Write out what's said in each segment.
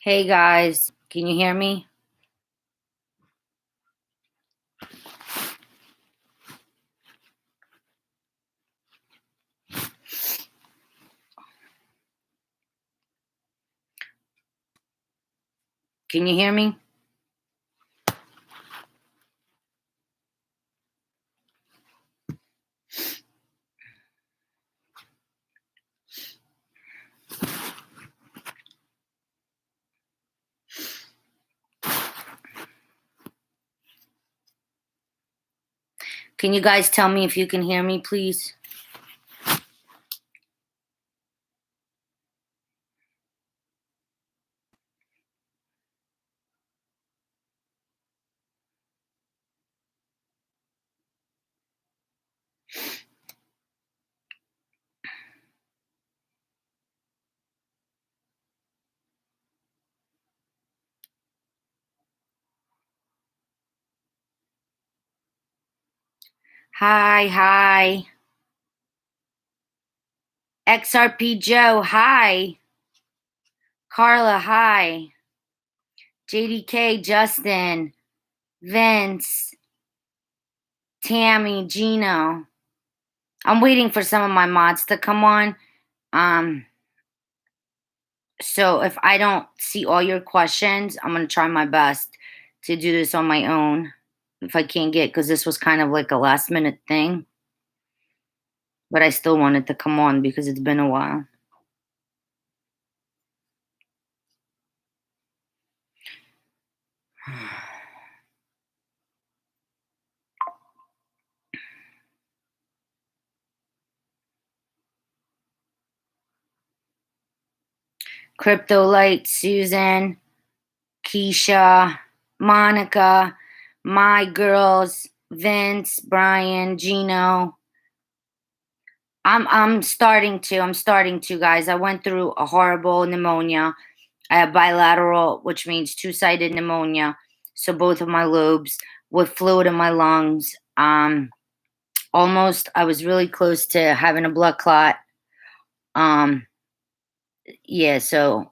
Hey guys, can you hear me? Can you hear me? Can you guys tell me if you can hear me, please? Hi. XRP Joe, hi. Carla, hi. JDK, Justin, Vince, Tammy, Gino. I'm waiting for some of my mods to come on. Um, so if I don't see all your questions, I'm gonna try my best to do this on my own. If I can't get, because this was kind of like a last minute thing, but I still wanted to come on because it's been a while. Crypto Light, Susan, Keisha, Monica, my girls, Vince, Brian, Gino. I'm starting to, guys. I went through a horrible pneumonia. I have bilateral, which means two-sided pneumonia. So both of my lobes with fluid in my lungs. Almost I was really close to having a blood clot. Yeah, so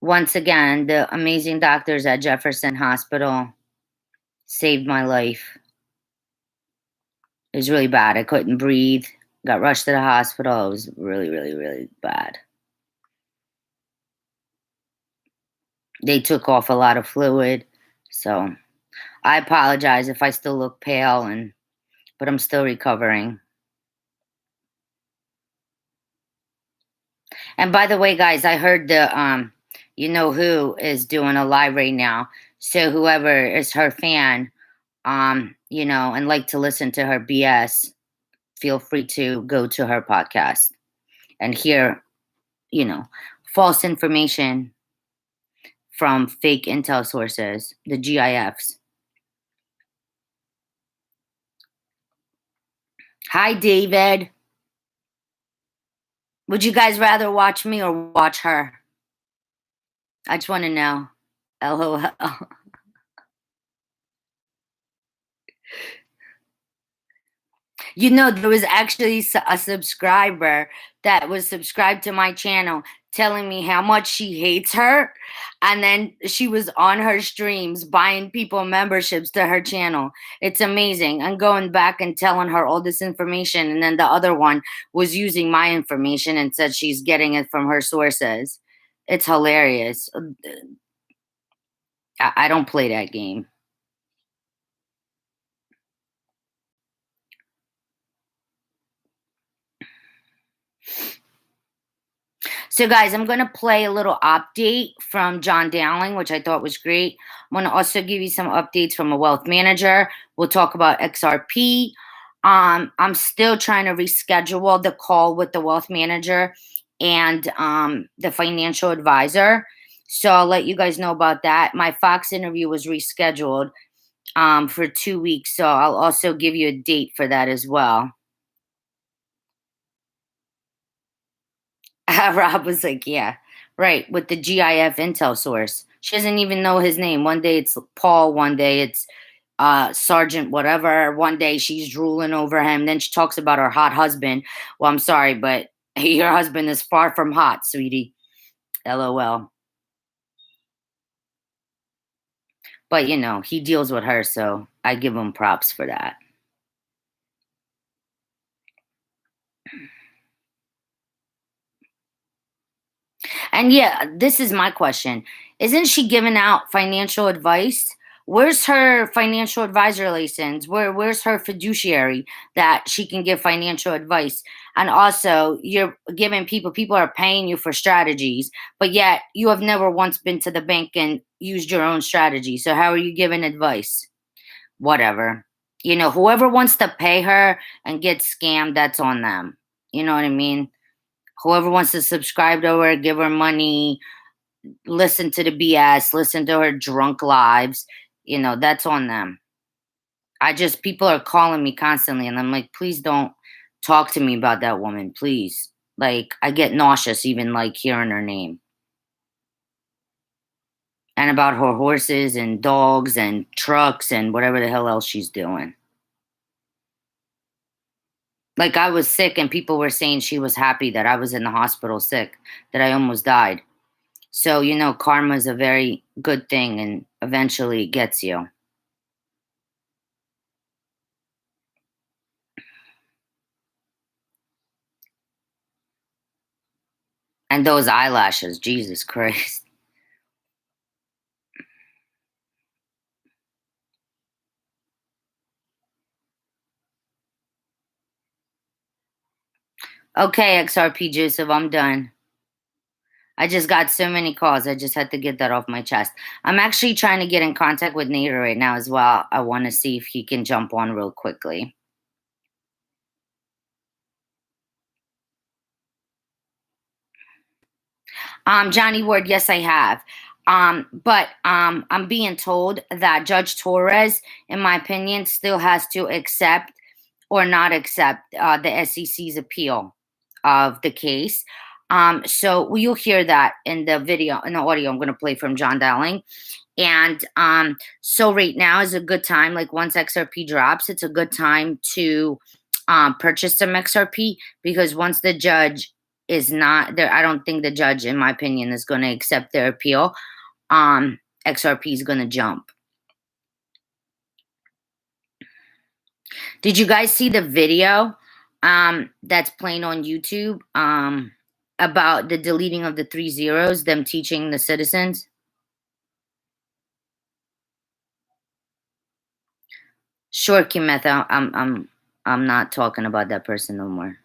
once again, the amazing doctors at Jefferson Hospital saved my life. It was really bad. I couldn't breathe. Got rushed to the hospital. It was really, really, really bad. They took off a lot of fluid. So I apologize if I still look pale but I'm still recovering. And by the way, guys, I heard the you know who is doing a live right now. So whoever is her fan, and like to listen to her BS, feel free to go to her podcast and hear, you know, false information from fake intel sources, the GIFs. Hi, David. Would you guys rather watch me or watch her? I just want to know. LOL. There was actually a subscriber that was subscribed to my channel telling me how much she hates her. And then she was on her streams buying people memberships to her channel. It's amazing. I'm going back and telling her all this information. And then the other one was using my information and said she's getting it from her sources. It's hilarious. I don't play that game. So, guys, I'm going to play a little update from John Dowling, which I thought was great. I'm going to also give you some updates from a wealth manager. We'll talk about XRP. I'm still trying to reschedule the call with the wealth manager and the financial advisor. So I'll let you guys know about that. My Fox interview was rescheduled for 2 weeks. So I'll also give you a date for that as well. Rob was like, yeah, right, with the GIF intel source. She doesn't even know his name. One day it's Paul, one day it's Sergeant whatever. One day she's drooling over him. Then she talks about her hot husband. Well, I'm sorry, but your husband is far from hot, sweetie. LOL. But, he deals with her, so I give him props for that. And yeah, this is my question. Isn't she giving out financial advice? Where's her financial advisor license? Where's her fiduciary that she can give financial advice? And also, you're giving people are paying you for strategies, but yet you have never once been to the bank and used your own strategy. So how are you giving advice? Whatever. Whoever wants to pay her and get scammed, that's on them. You know what I mean? Whoever wants to subscribe to her, give her money, listen to the BS, listen to her drunk lives, that's on them. People are calling me constantly, and I'm like, please don't talk to me about that woman, please. Like, I get nauseous even like hearing her name. And about her horses and dogs and trucks and whatever the hell else she's doing. Like, I was sick and people were saying she was happy that I was in the hospital sick, that I almost died. So, karma is a very good thing and eventually it gets you. And those eyelashes, Jesus Christ. Okay, XRP Joseph, I'm done. I just got so many calls. I just had to get that off my chest. I'm actually trying to get in contact with Nader right now as well. I want to see if he can jump on real quickly. Johnny Ward, yes, I have. But I'm being told that Judge Torres, in my opinion, still has to accept or not accept the SEC's appeal of the case. So you'll hear that in the video, in the audio I'm going to play from John Dowling. And so right now is a good time. Like, once XRP drops, it's a good time to purchase some XRP, because once the judge is not there, I don't think the judge, in my opinion, is going to accept their appeal. XRP is going to jump. Did you guys see the video that's playing on YouTube about the deleting of the 3 zeros, them teaching the citizens? Sure, Kimetha, I'm not talking about that person no more.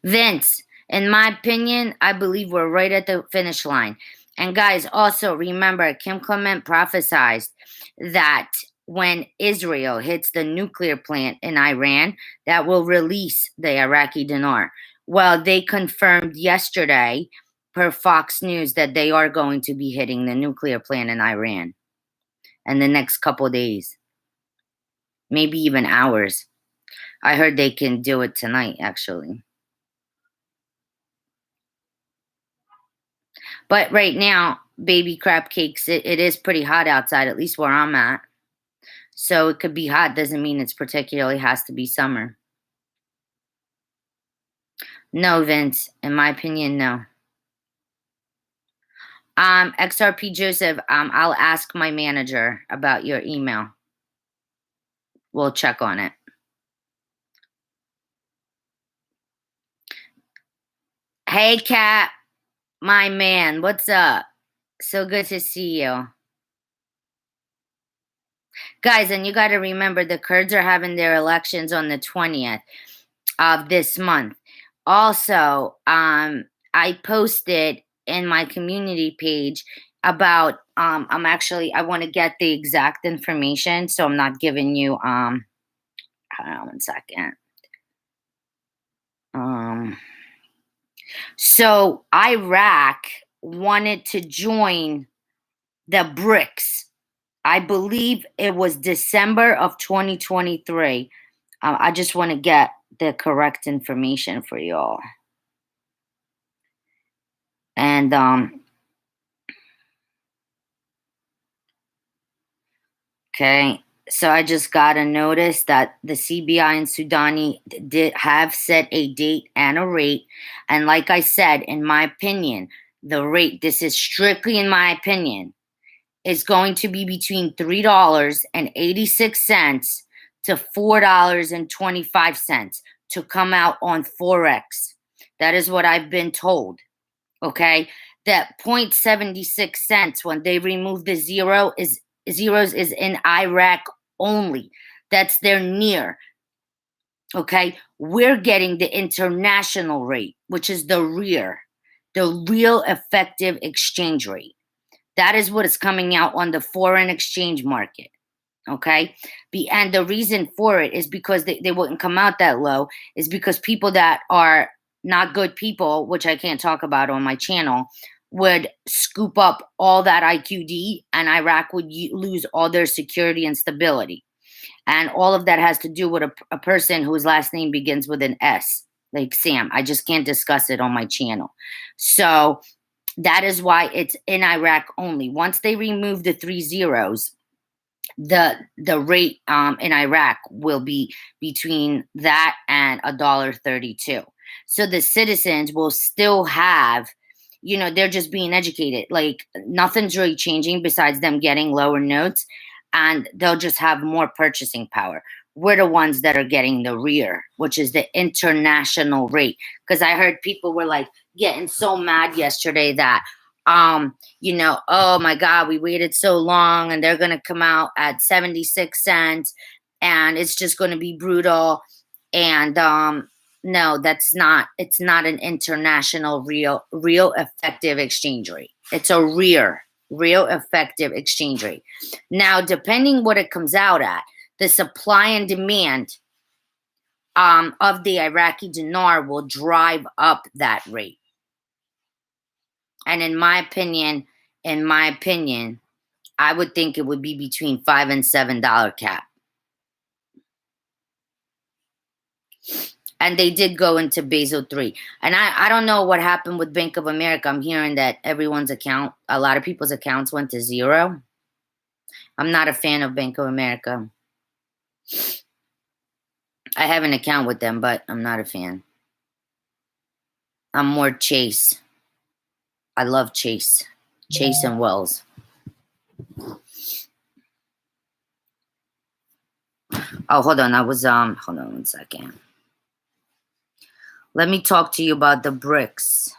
Vince, in my opinion, I believe we're right at the finish line. And guys, also remember, Kim Clement prophesized that when Israel hits the nuclear plant in Iran, that will release the Iraqi dinar. Well, they confirmed yesterday per Fox News that they are going to be hitting the nuclear plant in Iran in the next couple days, maybe even hours. I heard they can do it tonight, actually. But right now, baby crab cakes, it is pretty hot outside, at least where I'm at. So it could be hot, doesn't mean it's particularly has to be summer. No, Vince, in my opinion, no. XRP Joseph, I'll ask my manager about your email. We'll check on it. Hey, Kat, my man, what's up? So good to see you. Guys, and you got to remember, the Kurds are having their elections on the 20th of this month. Also, I posted in my community page about, I want to get the exact information, so I'm not giving you, hold on 1 second. So Iraq wanted to join the BRICS. I believe it was December of 2023. I just want to get the correct information for y'all. And okay, so I just got a notice that the CBI and Sudani did have set a date and a rate. And like I said, in my opinion, the rate, this is strictly in my opinion, is going to be between $3.86 to $4.25 to come out on Forex. That is what I've been told. Okay, that 0.76 cents when they remove the zeros is in Iraq only. That's their near. Okay, we're getting the international rate, which is the real effective exchange rate. That is what is coming out on the foreign exchange market. Okay, and the reason for it is because they wouldn't come out that low, is because people that are not good people, which I can't talk about on my channel, would scoop up all that IQD, and Iraq would lose all their security and stability. And all of that has to do with a person whose last name begins with an S, like Sam. I just can't discuss it on my channel. So that is why it's in Iraq only. Once they remove the 3 zeros, the rate in Iraq will be between that and $1.32. So the citizens will still have, they're just being educated. Like, nothing's really changing besides them getting lower notes, and they'll just have more purchasing power. We're the ones that are getting the rear, which is the international rate. Because I heard people were like getting so mad yesterday that, oh my God, we waited so long and they're going to come out at 76 cents and it's just going to be brutal. And no, it's not an international real effective exchange rate. It's a real effective exchange rate. Now, depending what it comes out at, the supply and demand of the Iraqi dinar will drive up that rate. And in my opinion, I would think it would be between $5 and $7 cap. And they did go into Basel III. And I don't know what happened with Bank of America. I'm hearing that a lot of people's accounts went to zero. I'm not a fan of Bank of America. I have an account with them, but I'm not a fan. I'm more Chase. I love Chase. Chase and Wells. Oh, hold on. Hold on 1 second. Let me talk to you about the BRICS.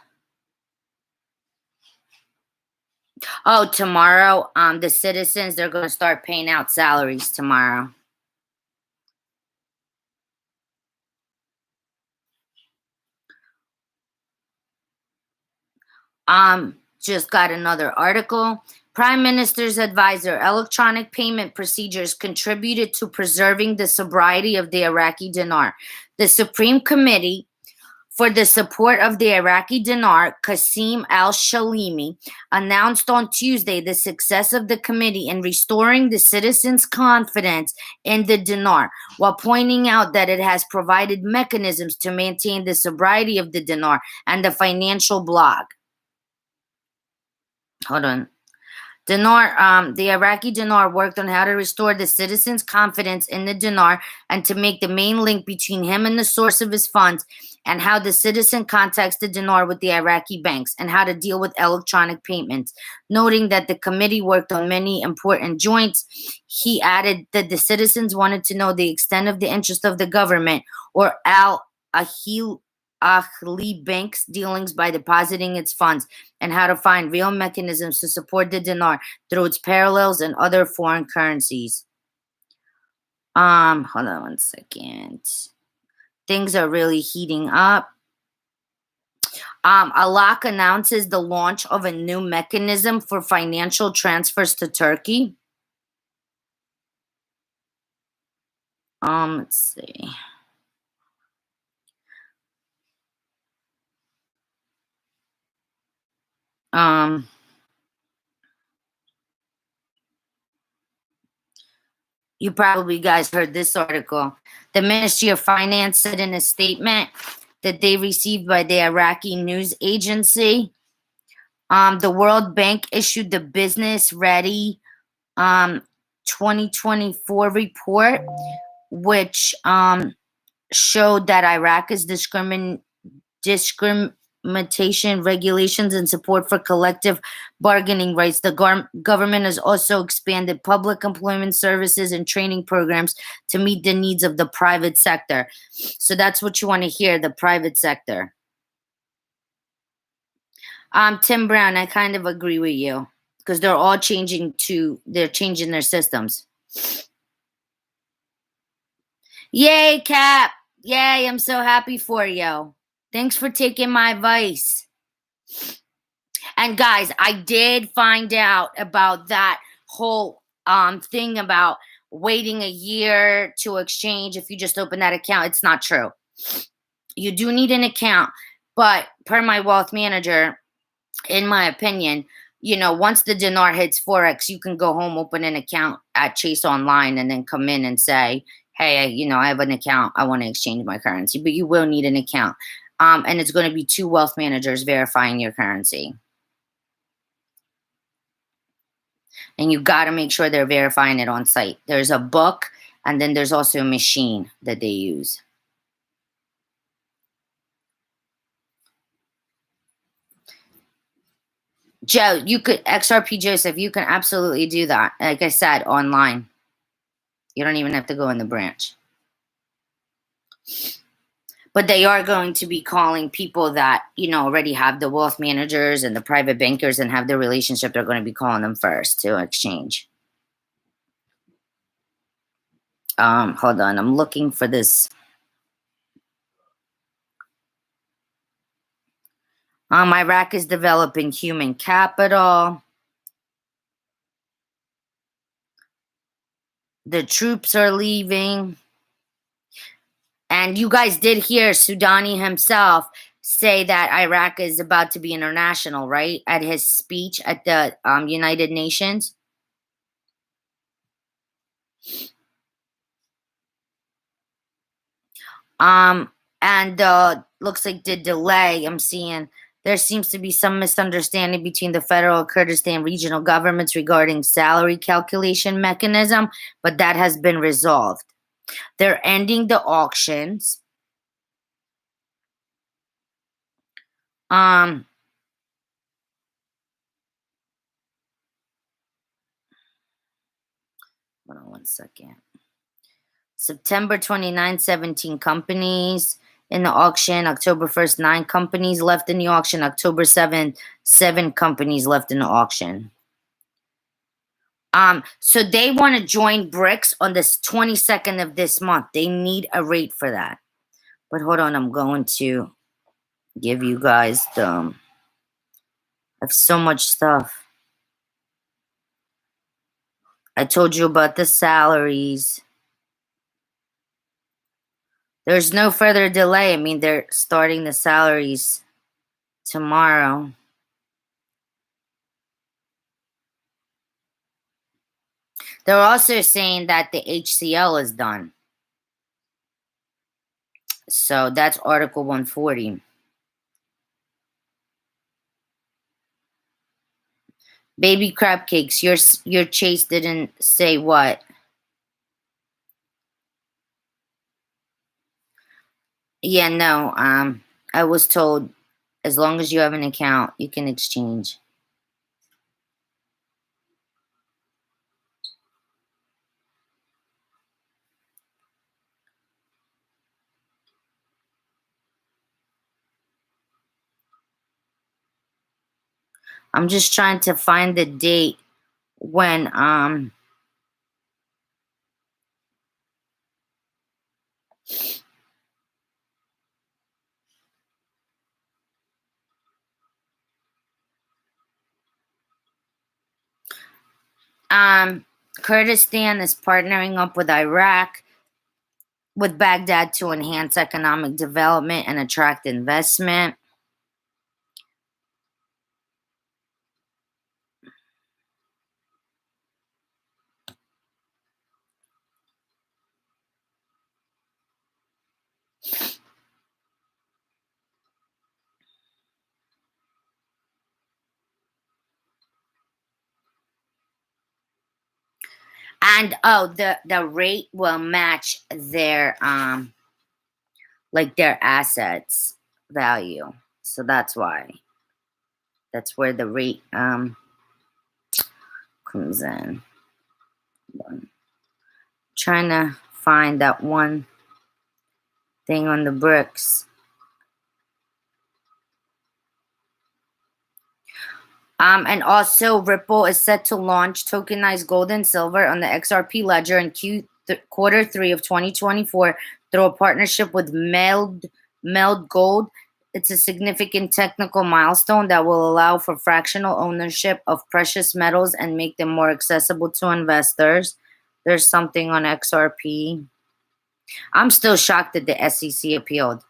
Oh, tomorrow, the citizens, they're going to start paying out salaries tomorrow. Just got another article. Prime Minister's advisor, electronic payment procedures contributed to preserving the sobriety of the Iraqi dinar. The Supreme Committee for the Support of the Iraqi Dinar, Qasim al-Shalimi, announced on Tuesday the success of the committee in restoring the citizens' confidence in the dinar, while pointing out that it has provided mechanisms to maintain the sobriety of the dinar and the financial bloc. Hold on. The Iraqi dinar worked on how to restore the citizens' confidence in the dinar and to make the main link between him and the source of his funds, and how the citizen contacts the dinar with the Iraqi banks, and how to deal with electronic payments. Noting that the committee worked on many important joints, he added that the citizens wanted to know the extent of the interest of the government or Al-Ahli Bank's dealings by depositing its funds, and how to find real mechanisms to support the dinar through its parallels in other foreign currencies. Hold on 1 second. Things are really heating up. Alak announces the launch of a new mechanism for financial transfers to Turkey. Let's see. You probably guys heard this article. The Ministry of Finance said in a statement that they received by the Iraqi news agency, the World Bank issued the Business Ready 2024 report, which showed that Iraq is implementation regulations and support for collective bargaining rights. The government has also expanded public employment services and training programs to meet the needs of the private sector. So that's what you want to hear, the private sector. Tim Brown, I kind of agree with you because they're all they're changing their systems. Yay, Cap. Yay, I'm so happy for you. Thanks for taking my advice. And guys, I did find out about that whole thing about waiting a year to exchange if you just open that account. It's not true. You do need an account, but per my wealth manager, in my opinion, once the dinar hits Forex, you can go home, open an account at Chase Online, and then come in and say, hey, I have an account. I want to exchange my currency. But you will need an account. And it's going to be 2 wealth managers verifying your currency. And you got to make sure they're verifying it on site. There's a book, and then there's also a machine that they use. Joe, you could, XRP Joseph, you can absolutely do that. Like I said, online. You don't even have to go in the branch. But they are going to be calling people that, already have the wealth managers and the private bankers and have the relationship. They're going to be calling them first to exchange. Hold on. I'm looking for this. Iraq is developing human capital. The troops are leaving. And you guys did hear Soudani himself say that Iraq is about to be international, right? At his speech at the United Nations. And looks like the delay I'm seeing, there seems to be some misunderstanding between the federal and Kurdistan regional governments regarding salary calculation mechanism, but that has been resolved. They're ending the auctions. Hold on one second. September 29, 17 companies in the auction. October 1st, 9 companies left in the auction. October 7th, 7 companies left in the auction. So they want to join BRICS on the 22nd of this month. They need a rate for that. But hold on, I'm going to give you guys I have so much stuff. I told you about the salaries. There's no further delay. I mean, they're starting the salaries tomorrow. They're also saying that the HCL is done. So that's Article 140. Baby crab cakes. Your Chase didn't say what? Yeah, no. I was told as long as you have an account, you can exchange. I'm just trying to find the date when Kurdistan is partnering up with Iraq, with Baghdad to enhance economic development and attract investment. And the rate will match their their assets value. So that's why. That's where the rate comes in. Trying to find that one thing on the BRICS. And also, Ripple is set to launch tokenized gold and silver on the XRP ledger in quarter 3 of 2024 through a partnership with Meld Gold. It's a significant technical milestone that will allow for fractional ownership of precious metals and make them more accessible to investors. There's something on XRP. I'm still shocked that the SEC appealed.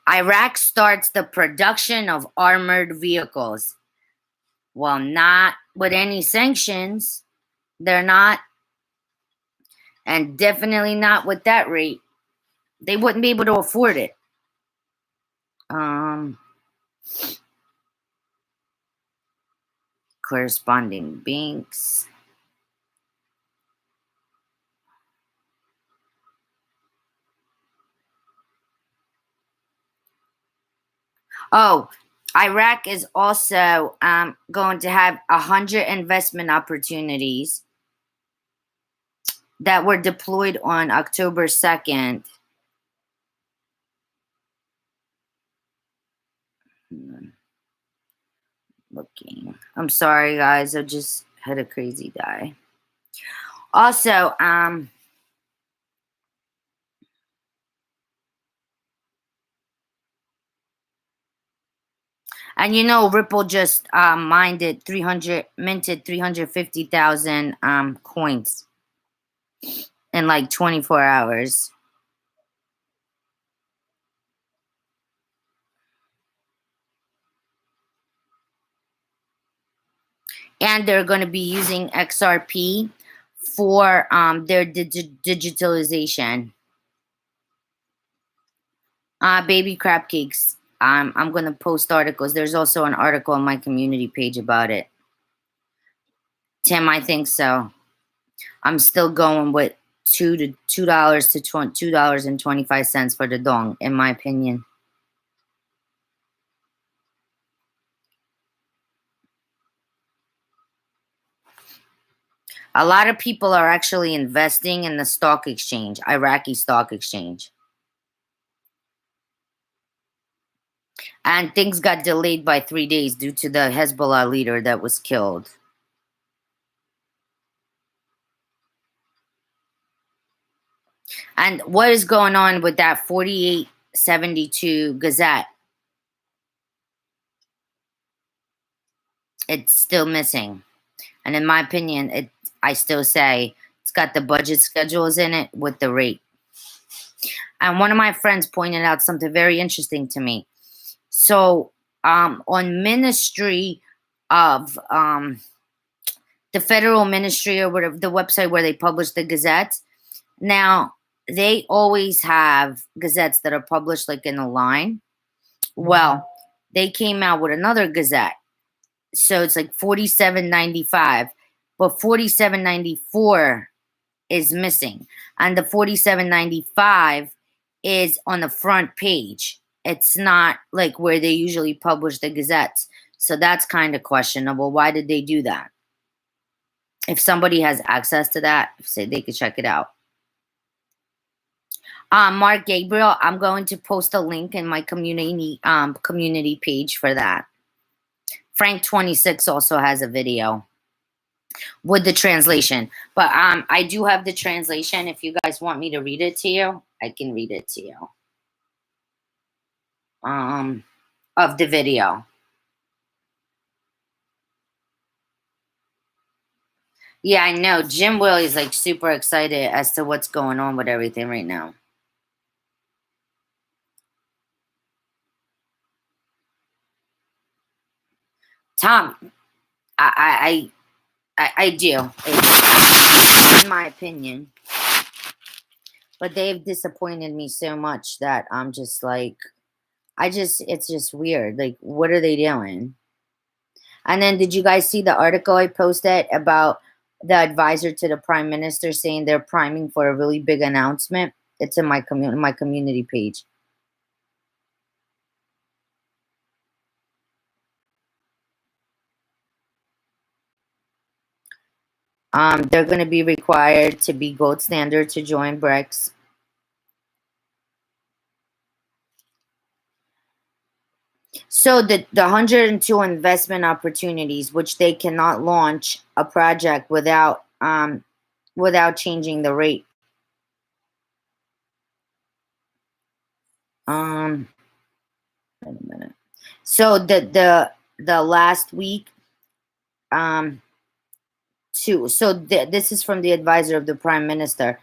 Iraq starts the production of armored vehicles. Well, not with any sanctions. They're not. And definitely not with that rate. They wouldn't be able to afford it. Corresponding banks. Oh, Iraq is also going to have 100 investment opportunities that were deployed on October 2nd. Looking. I'm sorry, guys. I just had a crazy day. Also, and you know, Ripple just minted 350,000 coins in like 24 hours. And they're going to be using XRP for their digitalization. Baby crab cakes. I'm going to post articles. There's also an article on my community page about it. Tim, I think so. I'm still going with $2 to $2.25 for the dong, in my opinion. A lot of people are actually investing in the stock exchange, Iraqi stock exchange. And things got delayed by 3 days due to the Hezbollah leader that was killed. And what is going on with that 4872 Gazette? It's still missing. And in my opinion, I still say it's got the budget schedules in it with the rate. And one of my friends pointed out something very interesting to me. So on Ministry of the Federal Ministry, or whatever, the website where they publish the gazettes, now they always have gazettes that are published like in a line. Well, they came out with another gazette. So it's like 4795, but 4794 is missing. And the 4795 is on the front page. It's not like where they usually publish the gazettes. So that's kind of questionable. Why did they do that? If somebody has access to that, say they could check it out. Mark Gabriel, I'm going to post a link in my community page for that. Frank 26 also has a video with the translation. But I do have the translation. If you guys want me to read it to you, I can read it to you. Of the video. Yeah, I know. Jim Willie's like super excited as to what's going on with everything right now. Tom, I do, in my opinion. But they've disappointed me so much that I'm just like, it's just weird. Like, what are they doing? And then did you guys see the article I posted about the advisor to the prime minister, saying they're priming for a really big announcement. It's in my community page. They're going to be required to be gold standard to join BRICS. So the 102 investment opportunities, which they cannot launch a project without changing the rate. Wait a minute. So the last week, this is from the advisor of the prime minister.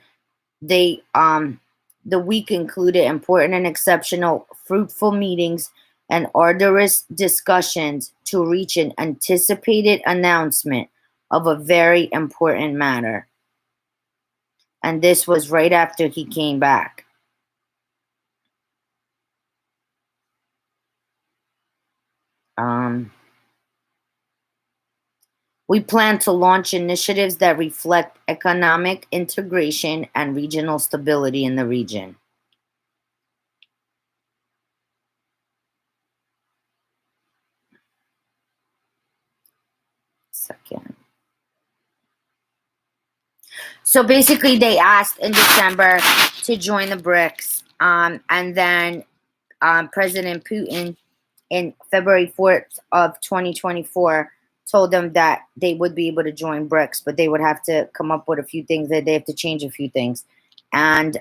They the week included important and exceptional fruitful meetings and arduous discussions to reach an anticipated announcement of a very important matter. And this was right after he came back. We plan to launch initiatives that reflect economic integration and regional stability in the region. Second. So basically, they asked in December to join the BRICS, and then President Putin, in February 4th of 2024, told them that they would be able to join BRICS, but they would have to come up with a few things, that they have to change a few things. And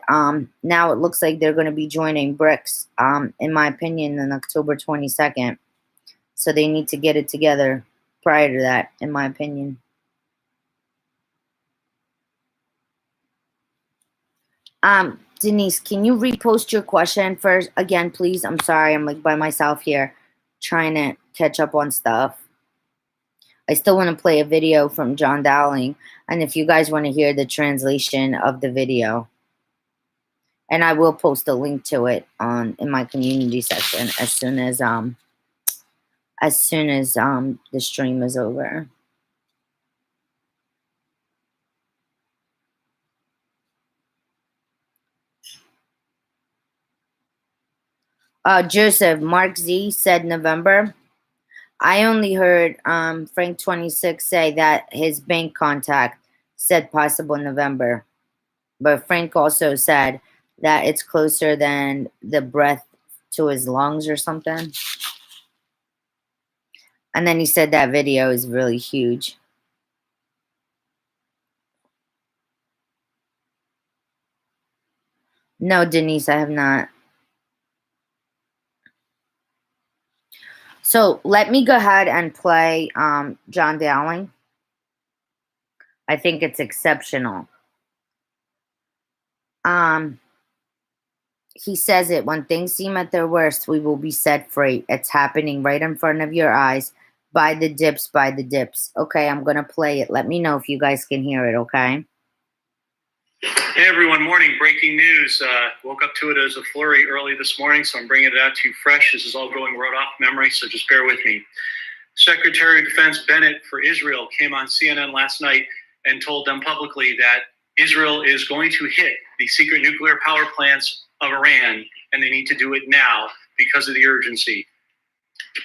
now it looks like they're going to be joining BRICS, in my opinion, on October 22nd. So they need to get it together prior to that, in my opinion. Denise, can you repost your question first again, please? I'm sorry, I'm like by myself here trying to catch up on stuff. I still want to play a video from John Dowling, and if you guys want to hear the translation of the video, and I will post a link to it in my community section as soon as the stream is over. Joseph, Mark Z said November. I only heard Frank26 say that his bank contact said possible November. But Frank also said that it's closer than the breath to his lungs or something. And then he said that video is really huge. No, Denise, I have not. So let me go ahead and play John Dowling. I think it's exceptional. He says it, when things seem at their worst, we will be set free. It's happening right in front of your eyes. Buy the dips, buy the dips. Okay, I'm going to play it. Let me know if you guys can hear it, okay? Hey everyone, morning, breaking news. Woke up to it as a flurry early this morning, so I'm bringing it out to you fresh. This is all going right off memory, so just bear with me. Secretary of Defense Bennett for Israel came on CNN last night and told them publicly that Israel is going to hit the secret nuclear power plants of Iran, and they need to do it now because of the urgency.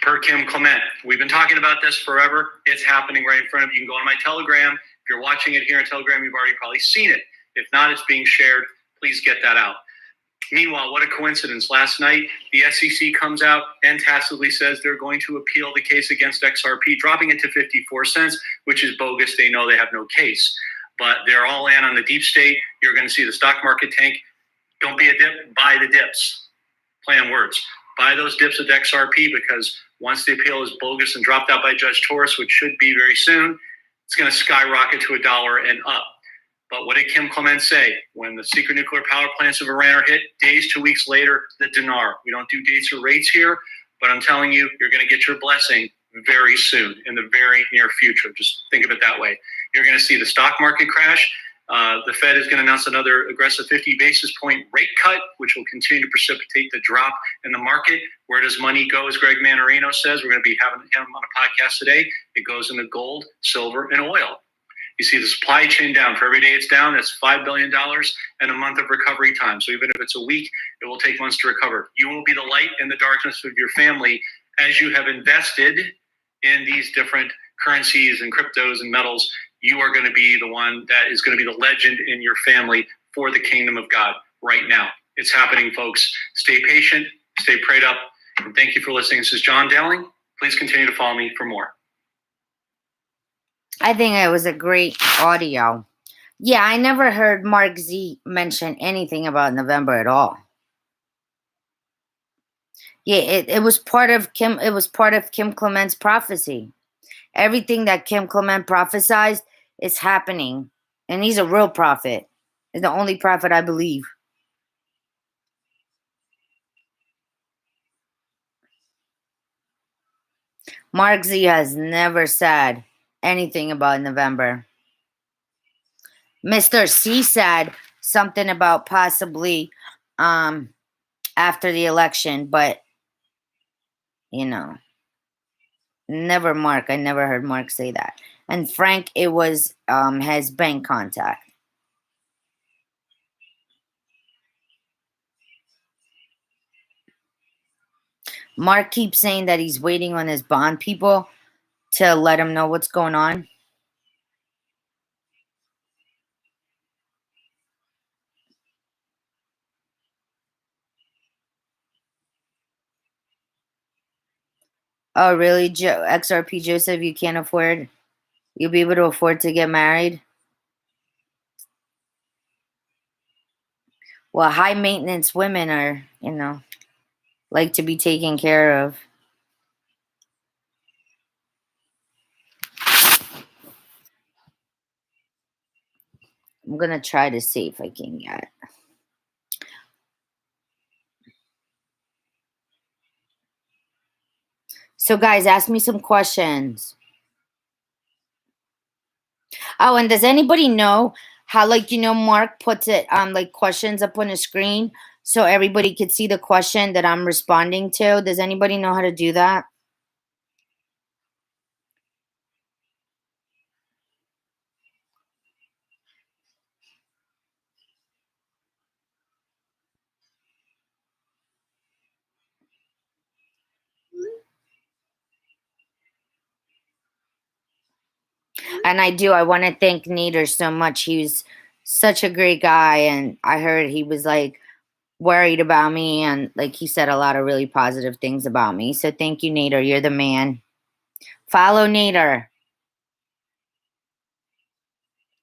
Per Kim Clement, we've been talking about this forever. It's happening right in front of you. You can go on my Telegram. If you're watching it here on Telegram, you've already probably seen it. If not, it's being shared. Please get that out. Meanwhile, what a coincidence. Last night, the SEC comes out and tacitly says they're going to appeal the case against XRP, dropping it to 54 cents, which is bogus. They know they have no case. But they're all in on the deep state. You're going to see the stock market tank. Don't be a dip, buy the dips. Play on words. Buy those dips at XRP, because once the appeal is bogus and dropped out by Judge Torres, which should be very soon, it's going to skyrocket to $1 and up. But what did Kim Clement say? When the secret nuclear power plants of Iran are hit, days, 2 weeks later, the dinar. We don't do dates or rates here, but I'm telling you, you're going to get your blessing very soon, in the very near future. Just think of it that way. You're going to see the stock market crash. The Fed is going to announce another aggressive 50 basis point rate cut, which will continue to precipitate the drop in the market. Where does money go, as Greg Manarino says? We're going to be having him on a podcast today. It goes into gold, silver, and oil. You see the supply chain down. For every day it's down, that's $5 billion and a month of recovery time. So even if it's a week, it will take months to recover. You will be the light in the darkness of your family as you have invested in these different currencies and cryptos and metals. You are going to be the one that is going to be the legend in your family for the kingdom of God right now. It's happening, folks. Stay patient, stay prayed up, and thank you for listening. This is John Dowling. Please continue to follow me for more. I think it was a great audio. Yeah, I never heard Mark Z mention anything about November at all. Yeah, it was part of Kim. It was part of Kim Clement's prophecy. Everything that Kim Clement prophesied is happening, and he's a real prophet. He's the only prophet I believe. Mark Z has never said anything about November. Mr. C said something about possibly after the election, but never Mark. I never heard Mark say that. And Frank, it was his bank contact. Mark keeps saying that he's waiting on his bond people to let him know what's going on. Oh, really, XRP Joseph? You can't afford? You'll be able to afford to get married? Well, high maintenance women are, like to be taken care of. I'm going to try to see if I can get it. So, guys, ask me some questions. Oh, and does anybody know how, Mark puts it like questions up on the screen so everybody could see the question that I'm responding to? Does anybody know how to do that? And I do. I want to thank Nader so much. He was such a great guy, and I heard he was like worried about me, and like he said a lot of really positive things about me. So thank you, Nader. You're the man. Follow Nader.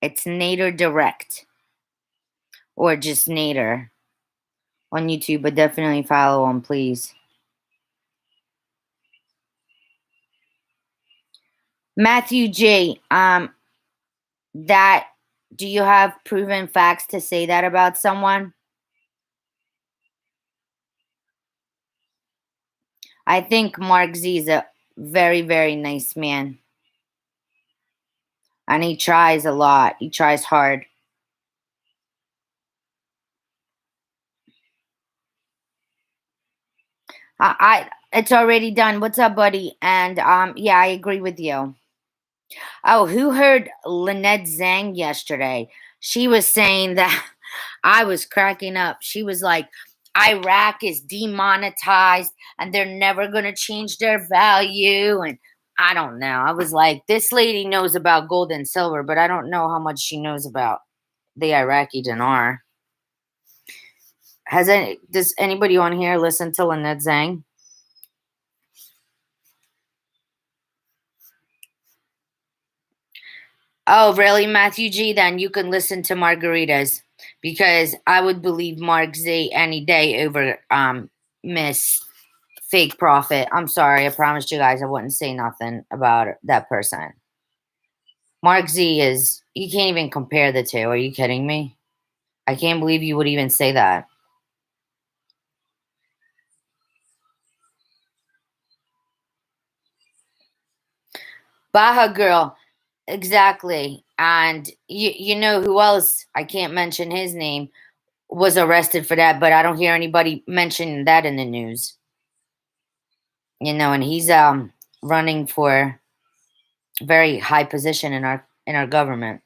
It's Nader Direct, or just Nader on YouTube, but definitely follow him, please. Matthew J. That do you have proven facts to say that about someone? I think Mark Z is a very, very nice man. And he tries a lot. He tries hard. It's already done. What's up, buddy? And yeah, I agree with you. Oh, who heard Lynette Zhang yesterday? She was saying that I was cracking up. She was like, Iraq is demonetized and they're never going to change their value. And I don't know. I was like, this lady knows about gold and silver, but I don't know how much she knows about the Iraqi dinar. Does anybody on here listen to Lynette Zhang? Oh, really, Matthew G? Then you can listen to Margaritas, because I would believe Mark Z any day over Miss Fake Prophet. I'm sorry, I promised you guys I wouldn't say nothing about that person. Mark Z is, you can't even compare the two. Are you kidding me? I can't believe you would even say that. Baja Girl, exactly. And you know who else, I can't mention his name, was arrested for that, but I don't hear anybody mentioning that in the news. And he's running for very high position in in our government.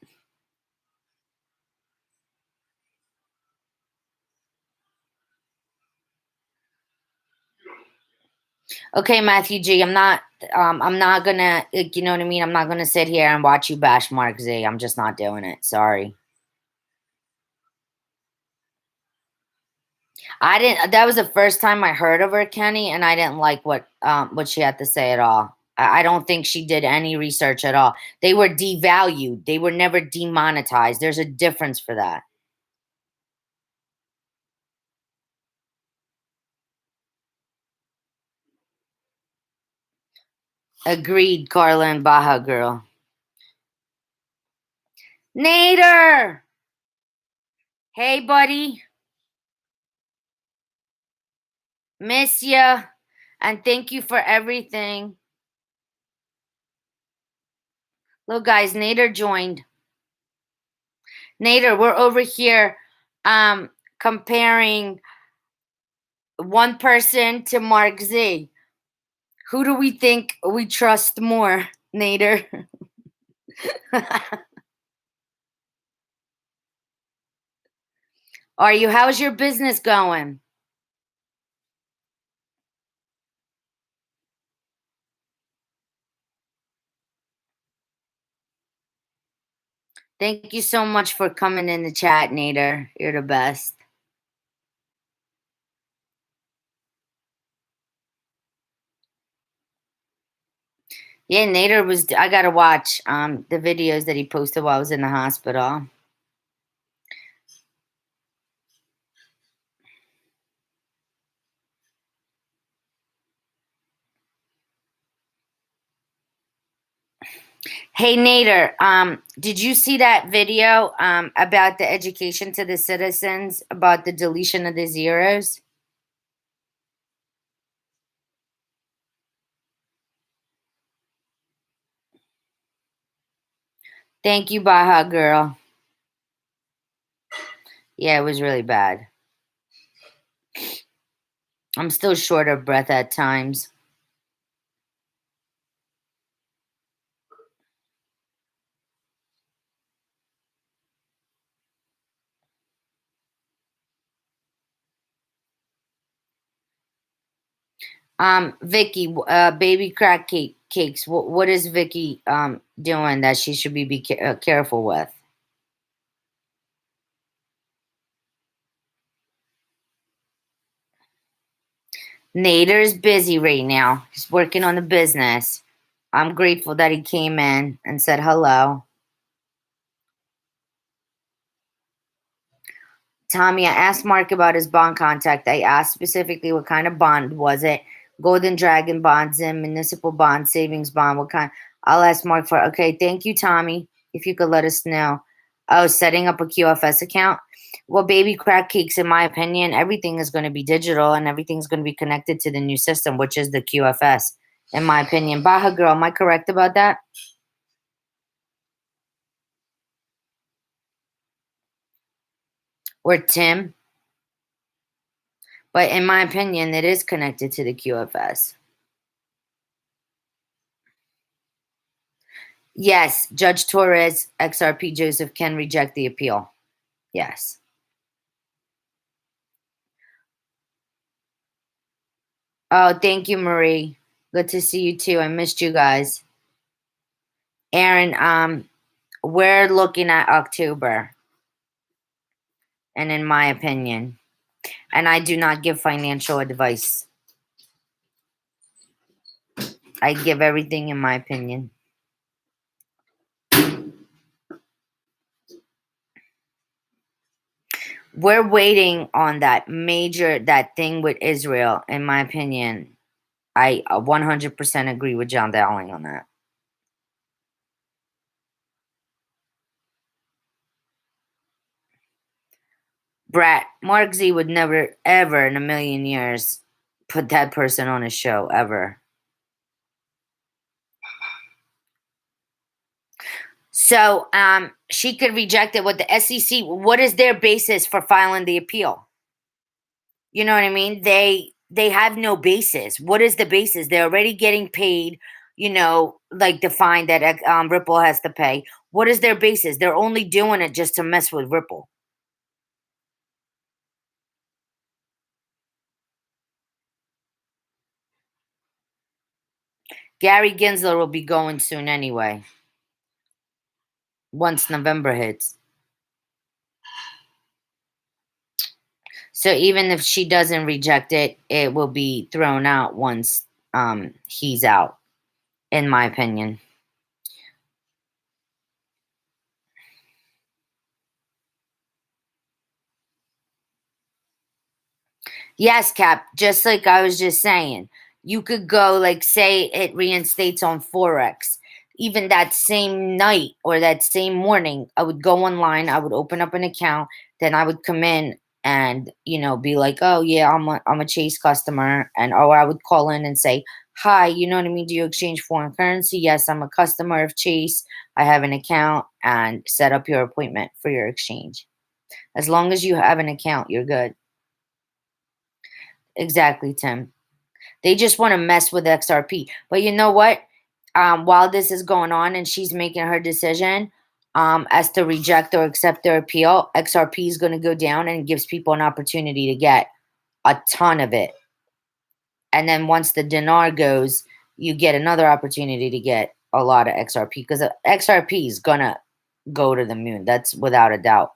Okay, Matthew G, I'm not gonna, you know what I mean? I'm not gonna sit here and watch you bash Mark Z. I'm just not doing it. Sorry. I didn't. That was the first time I heard of her, Kenny, and I didn't like what she had to say at all. I don't think she did any research at all. They were devalued. They were never demonetized. There's a difference for that. Agreed, Carla and Baja Girl. Nader! Hey, buddy. Miss ya. And thank you for everything. Look, guys, Nader joined. Nader, we're over here comparing one person to Mark Z. Who do we think we trust more, Nader? Are you? How's your business going? Thank you so much for coming in the chat, Nader. You're the best. Yeah, Nader was. I gotta watch the videos that he posted while I was in the hospital. Hey Nader, did you see that video about the education to the citizens about the deletion of the zeros? Thank you, Baja Girl. Yeah, it was really bad. I'm still short of breath at times. Vicky, baby crack cakes. What is Vicky doing that she should be careful with? Nader's busy right now. He's working on the business. I'm grateful that he came in and said hello. Tommy, I asked Mark about his bond contact. I asked specifically what kind of bond was it? Golden Dragon bond, Zim, municipal bond, savings bond. What kind? I'll ask Mark for. Okay, thank you, Tommy. If you could let us know. Oh, setting up a QFS account. Well, baby crack cakes, in my opinion, everything is going to be digital and everything's going to be connected to the new system, which is the QFS. In my opinion, Baja Girl, am I correct about that? Or Tim? But in my opinion, it is connected to the QFS. Yes, Judge Torres, XRP Joseph can reject the appeal. Yes. Oh, thank you, Marie. Good to see you too. I missed you guys. Aaron, we're looking at October. And in my opinion, and I do not give financial advice. I give everything in my opinion. We're waiting on that thing with Israel, in my opinion. I 100% agree with John Dowling on that. Brat, Mark Z would never, ever in a million years put that person on a show, ever. So she could reject it with the SEC. What is their basis for filing the appeal? You know what I mean? They have no basis. What is the basis? They're already getting paid, like the fine that Ripple has to pay. What is their basis? They're only doing it just to mess with Ripple. Gary Gensler will be going soon anyway, once November hits. So even if she doesn't reject it, it will be thrown out once he's out, in my opinion. Yes, Cap, just like I was just saying, you could go, like, say it reinstates on Forex. Even that same night or that same morning, I would go online, I would open up an account, then I would come in and, be like, oh, yeah, I'm a Chase customer. Or I would call in and say, hi, you know what I mean? Do you exchange foreign currency? Yes, I'm a customer of Chase. I have an account, and set up your appointment for your exchange. As long as you have an account, you're good. Exactly, Tim. They just want to mess with XRP. But you know what? While this is going on and she's making her decision as to reject or accept their appeal, XRP is going to go down and gives people an opportunity to get a ton of it. And then once the dinar goes, you get another opportunity to get a lot of XRP, because XRP is going to go to the moon. That's without a doubt.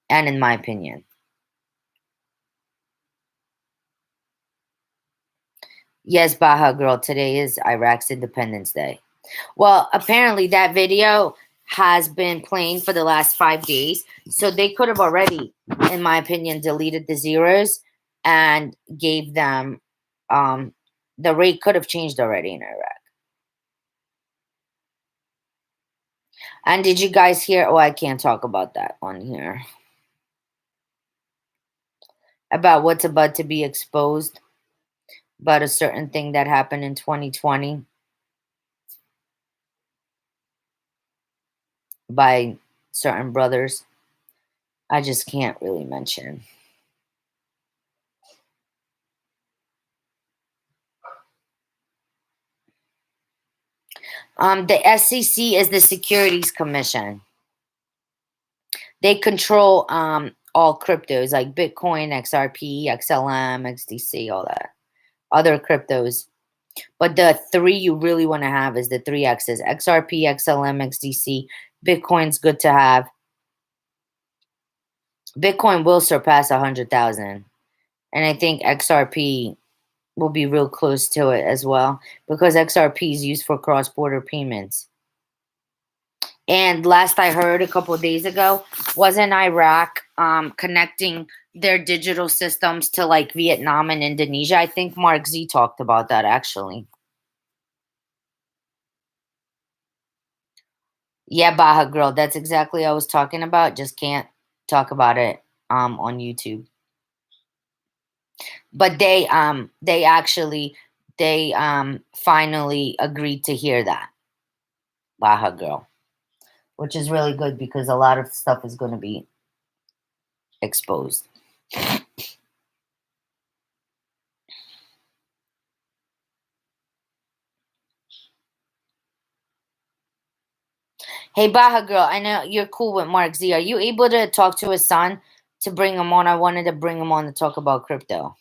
And in my opinion. Yes, Baja Girl, today is Iraq's Independence Day. Well, apparently that video has been playing for the last 5 days. So they could have already, in my opinion, deleted the zeros and gave them, the rate could have changed already in Iraq. And did you guys hear? Oh, I can't talk about that on here. About what's about to be exposed. About a certain thing that happened in 2020 by certain brothers. I just can't really mention. The SEC is the Securities Commission. They control all cryptos like Bitcoin, XRP, XLM, XDC, all that. Other cryptos. But the three you really want to have is the three X's: XRP, XLM, XDC. Bitcoin's good to have. Bitcoin will surpass 100,000. And I think XRP will be real close to it as well, because XRP is used for cross-border payments. And last I heard a couple of days ago, wasn't Iraq connecting their digital systems to like Vietnam and Indonesia? I think Mark Z talked about that actually. Yeah, Baja Girl, that's exactly what I was talking about. Just can't talk about it on YouTube. But they actually finally agreed to hear that, Baja Girl, which is really good because a lot of stuff is going to be exposed. Hey, Baja Girl, I know you're cool with Mark Z. Are you able to talk to his son to bring him on? I wanted to bring him on to talk about crypto.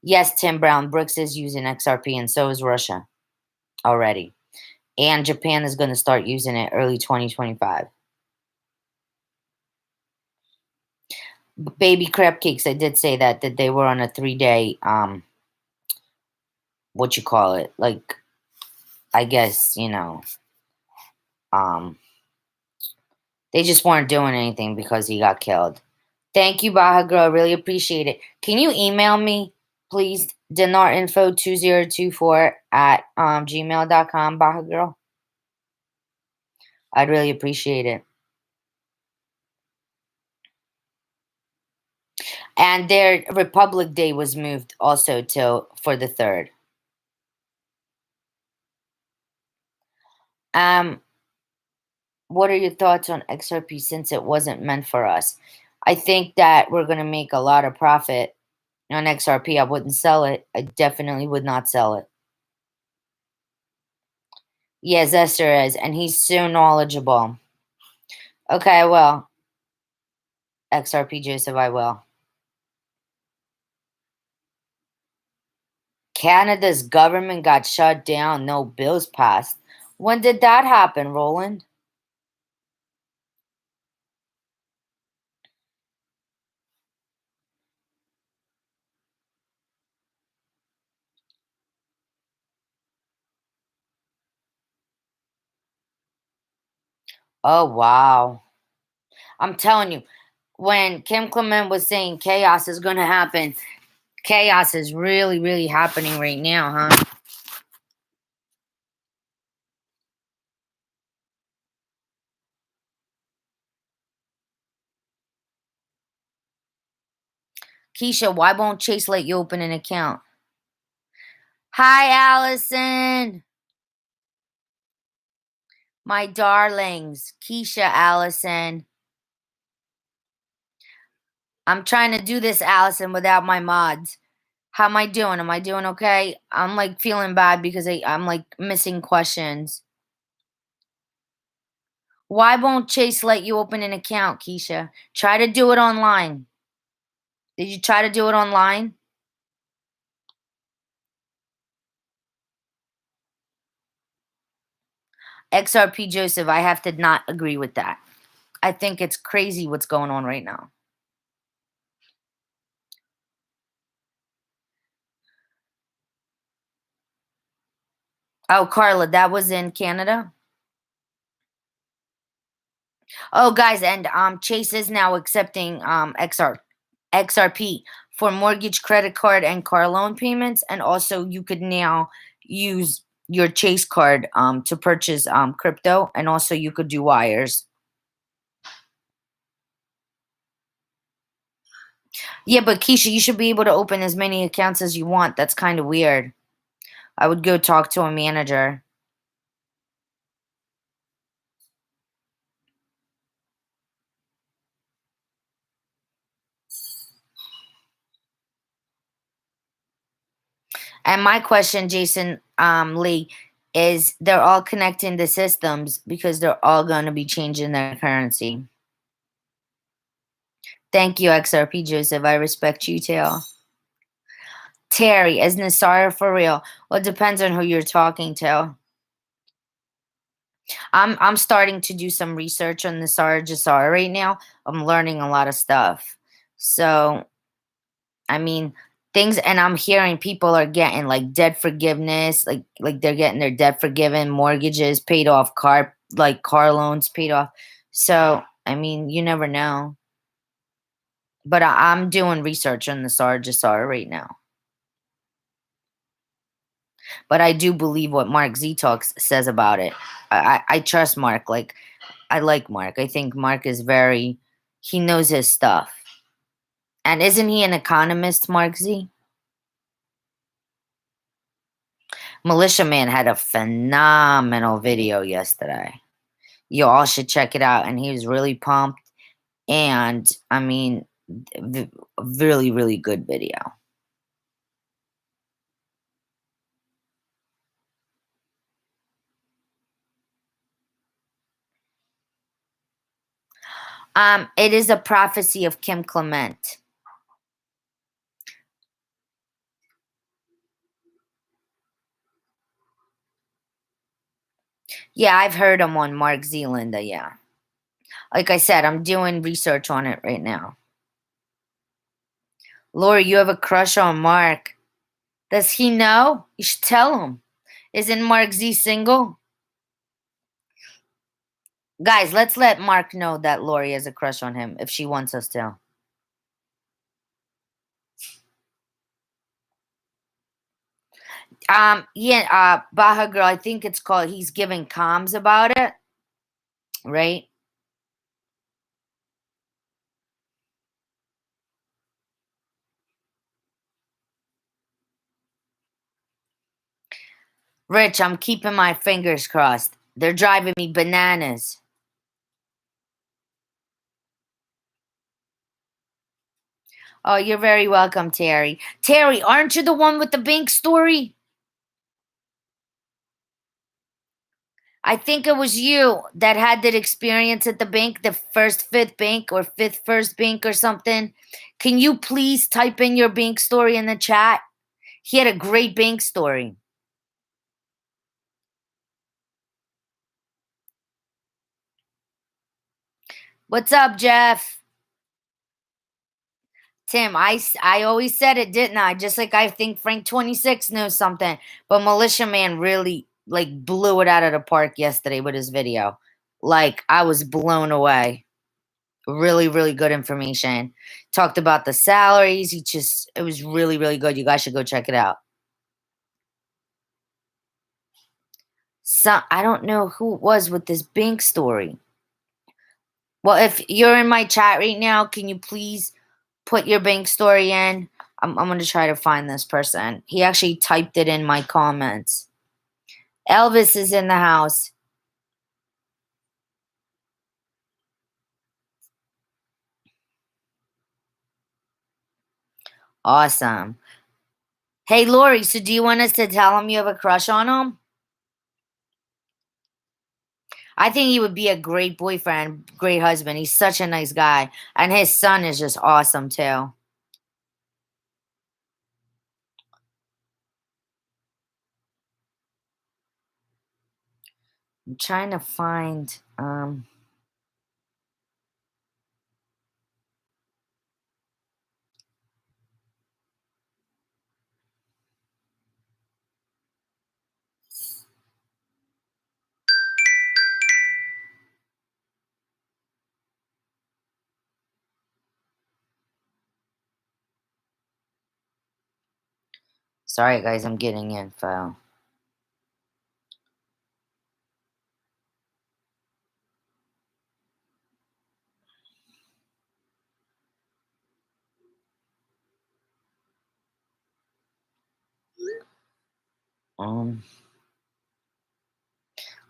Yes, Tim Brown, BRICS is using XRP, and so is Russia already. And Japan is going to start using it early 2025. Baby crab cakes, I did say that they were on a 3-day, what you call it, like, I guess, they just weren't doing anything because he got killed. Thank you, Baja Girl. I really appreciate it. Can you email me, please? Dinarinfo2024 at gmail.com, Baja Girl. I'd really appreciate it. And their Republic Day was moved also for the 3rd. What are your thoughts on XRP since it wasn't meant for us? I think that we're going to make a lot of profit on XRP. I wouldn't sell it. I definitely would not sell it. Yes, Esther is, and he's so knowledgeable. Okay, I will. XRP Joseph, I will. Canada's government got shut down, no bills passed. When did that happen, Roland? Oh, wow. I'm telling you, when Kim Clement was saying chaos is going to happen, chaos is really, really happening right now, huh? Keisha, why won't Chase let you open an account? Hi, Allison. My darlings. Keisha, Allison. I'm trying to do this, Allison, without my mods. How am I doing? Am I doing okay? I'm like feeling bad because I'm like missing questions. Why won't Chase let you open an account, Keisha? Try to do it online. Did you try to do it online? XRP Joseph, I have to not agree with that. I think it's crazy what's going on right now. Oh, Carla, that was in Canada? Oh, guys, and Chase is now accepting XRP for mortgage, credit card, and car loan payments, and also you could now use your Chase card to purchase crypto, and also you could do wires. Yeah, but Keisha, you should be able to open as many accounts as you want. That's kind of weird. I would go talk to a manager. And my question, Jason Lee, is they're all connecting the systems because they're all going to be changing their currency. Thank you, XRP Joseph. I respect you too. Terry, is Nasara for real? Well, it depends on who you're talking to. I'm starting to do some research on Nasara Jasara right now. I'm learning a lot of stuff. So, I mean, things, and I'm hearing people are getting like debt forgiveness, like they're getting their debt forgiven, mortgages paid off, car loans paid off. So, I mean, you never know. But I'm doing research on the Jasara right now. But I do believe what Mark Z Talks says about it. I trust Mark. Like, I like Mark. I think Mark is he knows his stuff. And isn't he an economist, Mark Z? Militia Man had a phenomenal video yesterday. You all should check it out. And he was really pumped. And I mean, really, really good video. It is a prophecy of Kim Clement. Yeah, I've heard him on Mark Zealand. Yeah. Like I said, I'm doing research on it right now. Laura, you have a crush on Mark. Does he know? You should tell him. Isn't Mark Z single? Guys, let's let Mark know that Lori has a crush on him if she wants us to. Yeah, Baja Girl, I think it's called He's Giving Comms about it. Right? Rich, I'm keeping my fingers crossed. They're driving me bananas. Oh, you're very welcome, Terry. Terry, aren't you the one with the bank story? I think it was you that had that experience at the bank, the fifth bank or fifth first bank or something. Can you please type in your bank story in the chat? He had a great bank story. What's up, Jeff? Tim, I always said it, didn't I? Just like I think Frank 26 knows something. But Militia Man really like blew it out of the park yesterday with his video. Like I was blown away. Really, really good information. Talked about the salaries. It was really, really good. You guys should go check it out. I don't know who it was with this bank story. Well, if you're in my chat right now, can you please put your bank story in? I'm going to try to find this person. He actually typed it in my comments. Elvis is in the house. Awesome. Hey, Lori, so do you want us to tell him you have a crush on him? I think he would be a great boyfriend, great husband. He's such a nice guy. And his son is just awesome, too. I'm trying to find... Sorry, guys, I'm getting info.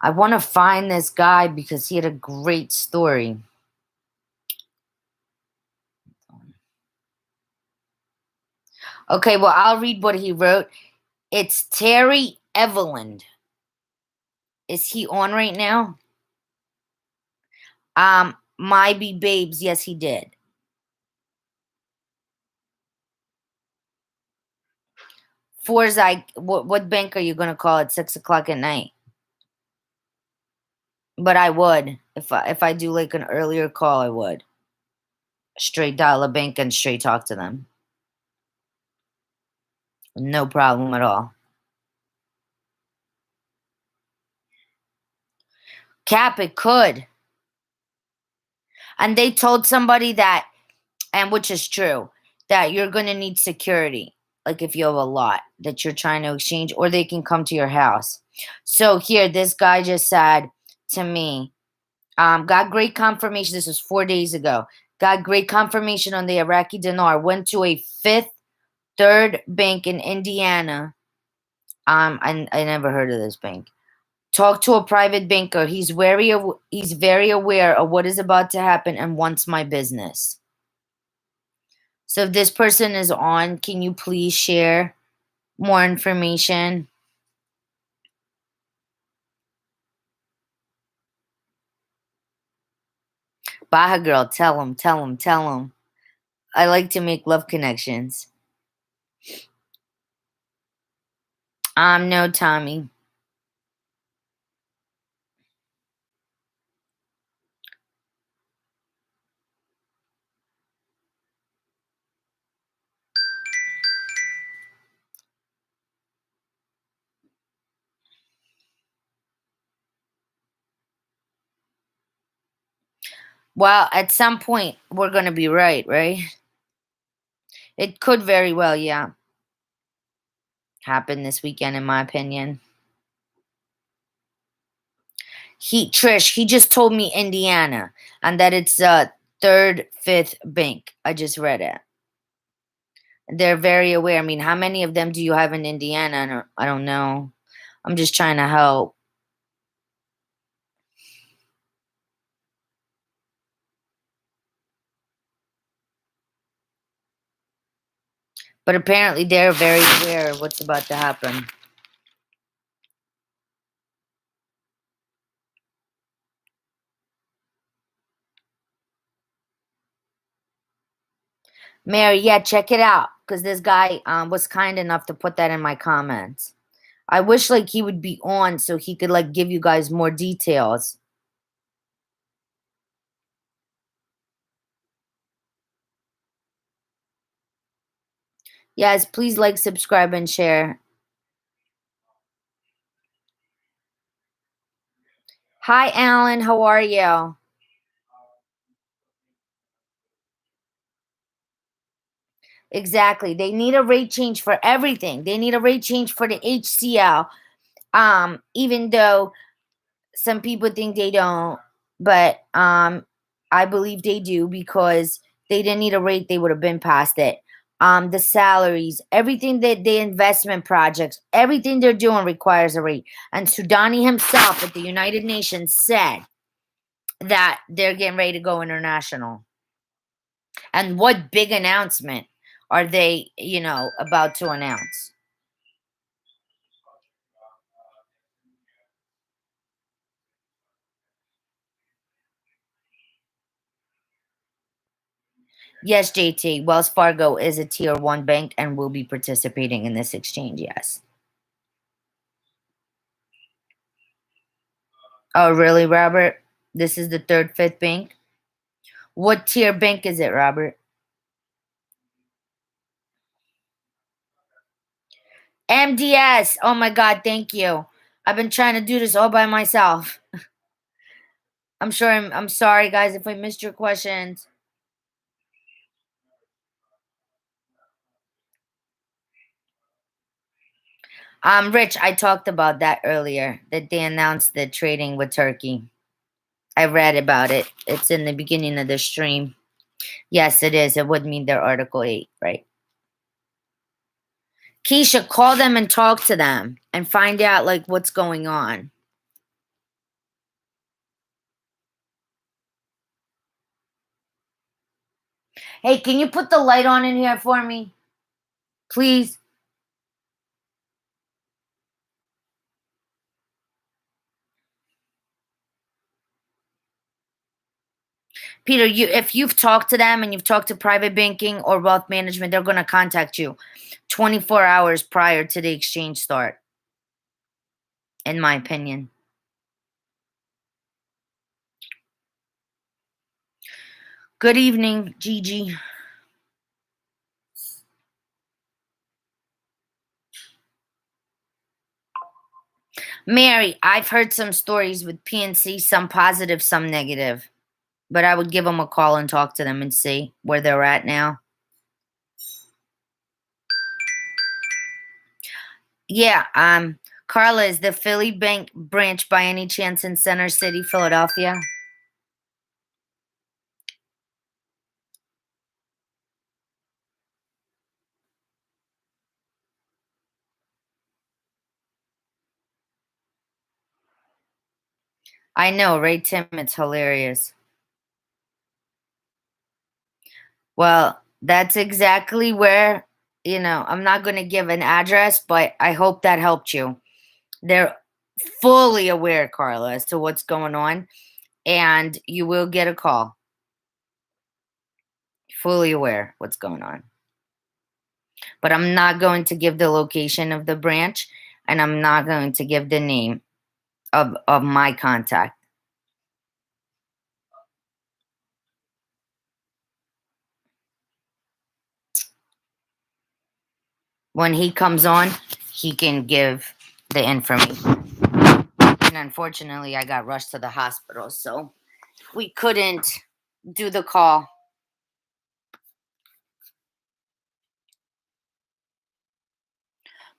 I want to find this guy because he had a great story. Okay, well, I'll read what he wrote. It's Terry Eveland. Is he on right now? My Be Babes. Yes, he did. Forsyth, what bank are you going to call at 6 o'clock at night? But I would. If I do like an earlier call, I would. Straight dial a bank and straight talk to them. No problem at all. Cap, it could. And they told somebody that, and which is true, that you're going to need security. Like if you have a lot that you're trying to exchange, or they can come to your house. So here, this guy just said to me, got great confirmation. This was 4 days ago. Got great confirmation on the Iraqi dinar. Went to a third bank in Indiana. I never heard of this bank. Talked to a private banker. He's very aware of what is about to happen and wants my business. So if this person is on, can you please share more information? Baja girl, tell him. I like to make love connections. No, Tommy. Well, at some point, we're going to be right? It could very well, yeah, happen this weekend, in my opinion. Trish, he just told me Indiana, and that it's fifth bank. I just read it. They're very aware. I mean, how many of them do you have in Indiana? I don't know. I'm just trying to help. But apparently they're very aware of what's about to happen. Mary, yeah, check it out because this guy was kind enough to put that in my comments. I wish like he would be on so he could like give you guys more details. Yes, please like, subscribe, and share. Hi, Alan. How are you? Exactly. They need a rate change for everything. They need a rate change for the HCL. Even though some people think they don't, but I believe they do because they didn't need a rate, they would have been past it. The salaries, everything that the investment projects, everything they're doing requires a rate. And Sudani himself at the United Nations said that they're getting ready to go international. And what big announcement are they, about to announce? Yes, JT, Wells Fargo is a tier 1 bank and will be participating in this exchange, yes. Oh, really, Robert? This is the third, fifth bank? What tier bank is it, Robert? MDS. Oh my God, thank you. I've been trying to do this all by myself. I'm sorry guys if I missed your questions. Rich, I talked about that earlier, that they announced the trading with Turkey. I read about it. It's in the beginning of the stream. Yes, it is. It would mean they're Article 8, right? Keisha, call them and talk to them and find out like what's going on. Hey, can you put the light on in here for me? Please. Peter, if you've talked to them and you've talked to private banking or wealth management, they're going to contact you 24 hours prior to the exchange start, in my opinion. Good evening, Gigi. Mary, I've heard some stories with PNC, some positive, some negative. But I would give them a call and talk to them and see where they're at now. Yeah, Carla, is the Philly Bank branch by any chance in Center City, Philadelphia? I know, right, Tim? It's hilarious. Well, that's exactly where, I'm not going to give an address, but I hope that helped you. They're fully aware, Carla, as to what's going on, and you will get a call. Fully aware what's going on. But I'm not going to give the location of the branch, and I'm not going to give the name of my contact. When he comes on, he can give the information. And unfortunately, I got rushed to the hospital, so we couldn't do the call.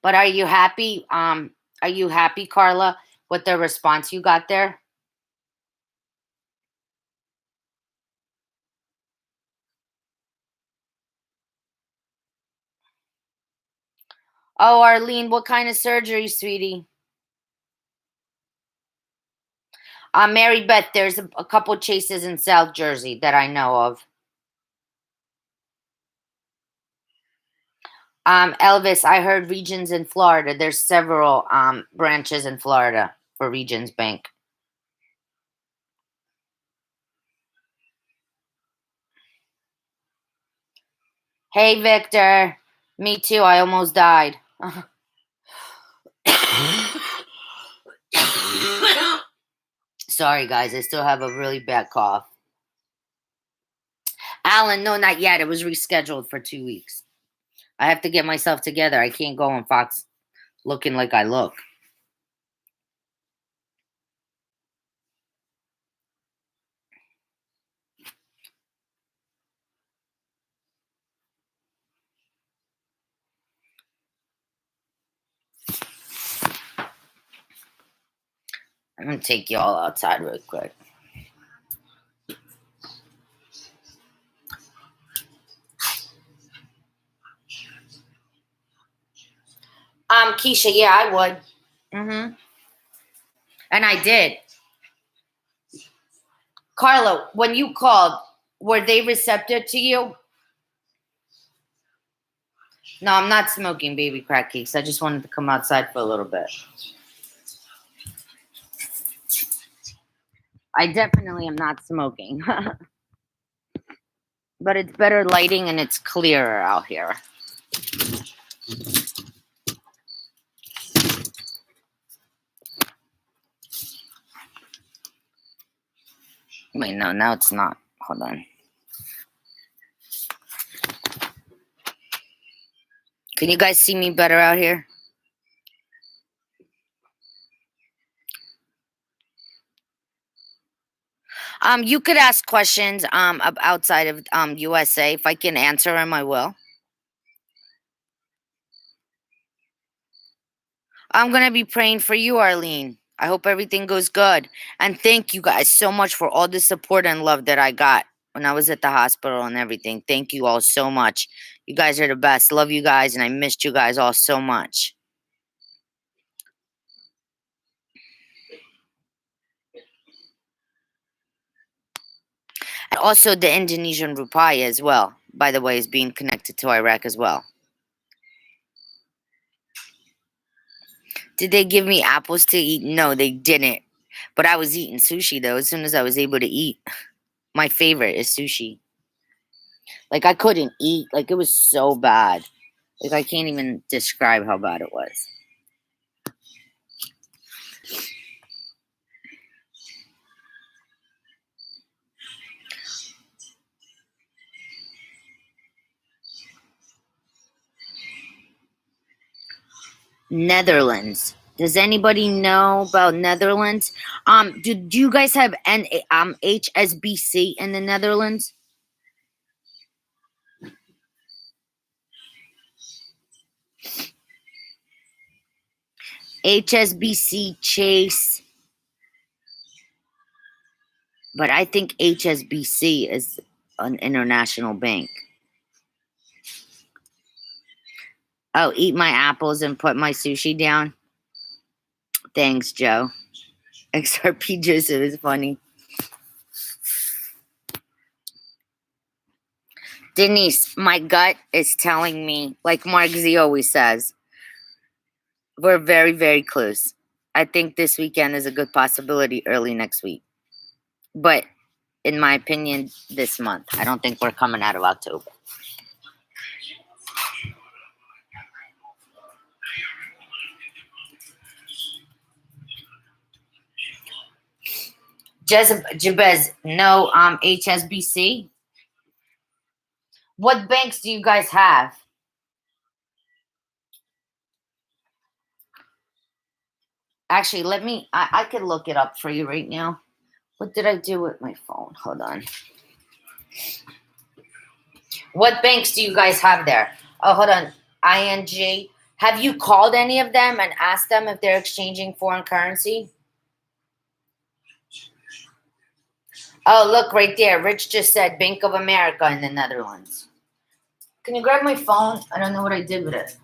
But are you happy? Are you happy, Carla, with the response you got there? Oh, Arlene, what kind of surgery, sweetie? Mary Beth, there's a couple chases in South Jersey that I know of. Elvis, I heard Regions in Florida. There's several branches in Florida for Regions Bank. Hey, Victor. Me too. I almost died. Sorry, guys. I still have a really bad cough. Alan, no, not yet. It was rescheduled for 2 weeks. I have to get myself together. I can't go on Fox looking like I look. I'm going to take you all outside real quick. Keisha, yeah, I would. Mm-hmm. And I did. Carlo, when you called, were they receptive to you? No, I'm not smoking baby crack cakes. I just wanted to come outside for a little bit. I definitely am not smoking. But it's better lighting and it's clearer out here. Wait, no, now it's not. Hold on. Can you guys see me better out here? You could ask questions outside of USA. If I can answer them, I will. I'm gonna be praying for you, Arlene. I hope everything goes good. And thank you guys so much for all the support and love that I got when I was at the hospital and everything. Thank you all so much. You guys are the best. Love you guys, and I missed you guys all so much. And also the Indonesian rupiah as well, by the way, is being connected to Iraq as well. Did they give me apples to eat? No, they didn't. But I was eating sushi, though, as soon as I was able to eat. My favorite is sushi. Like, I couldn't eat. Like, it was so bad. Like, I can't even describe how bad it was. Netherlands. Does anybody know about Netherlands? Do you guys have HSBC in the Netherlands? HSBC, Chase. But I think HSBC is an international bank. Oh, eat my apples and put my sushi down. Thanks, Joe. XRP Joseph is funny. Denise, my gut is telling me, like Mark Z always says, we're very, very close. I think this weekend is a good possibility early next week. But in my opinion, this month. I don't think we're coming out of October. Jabez, no HSBC. What banks do you guys have? Actually, I could look it up for you right now. What did I do with my phone? Hold on. What banks do you guys have there? Oh, hold on. ING. Have you called any of them and asked them if they're exchanging foreign currency? Oh, look right there. Rich just said Bank of America in the Netherlands. Can you grab my phone? I don't know what I did with it.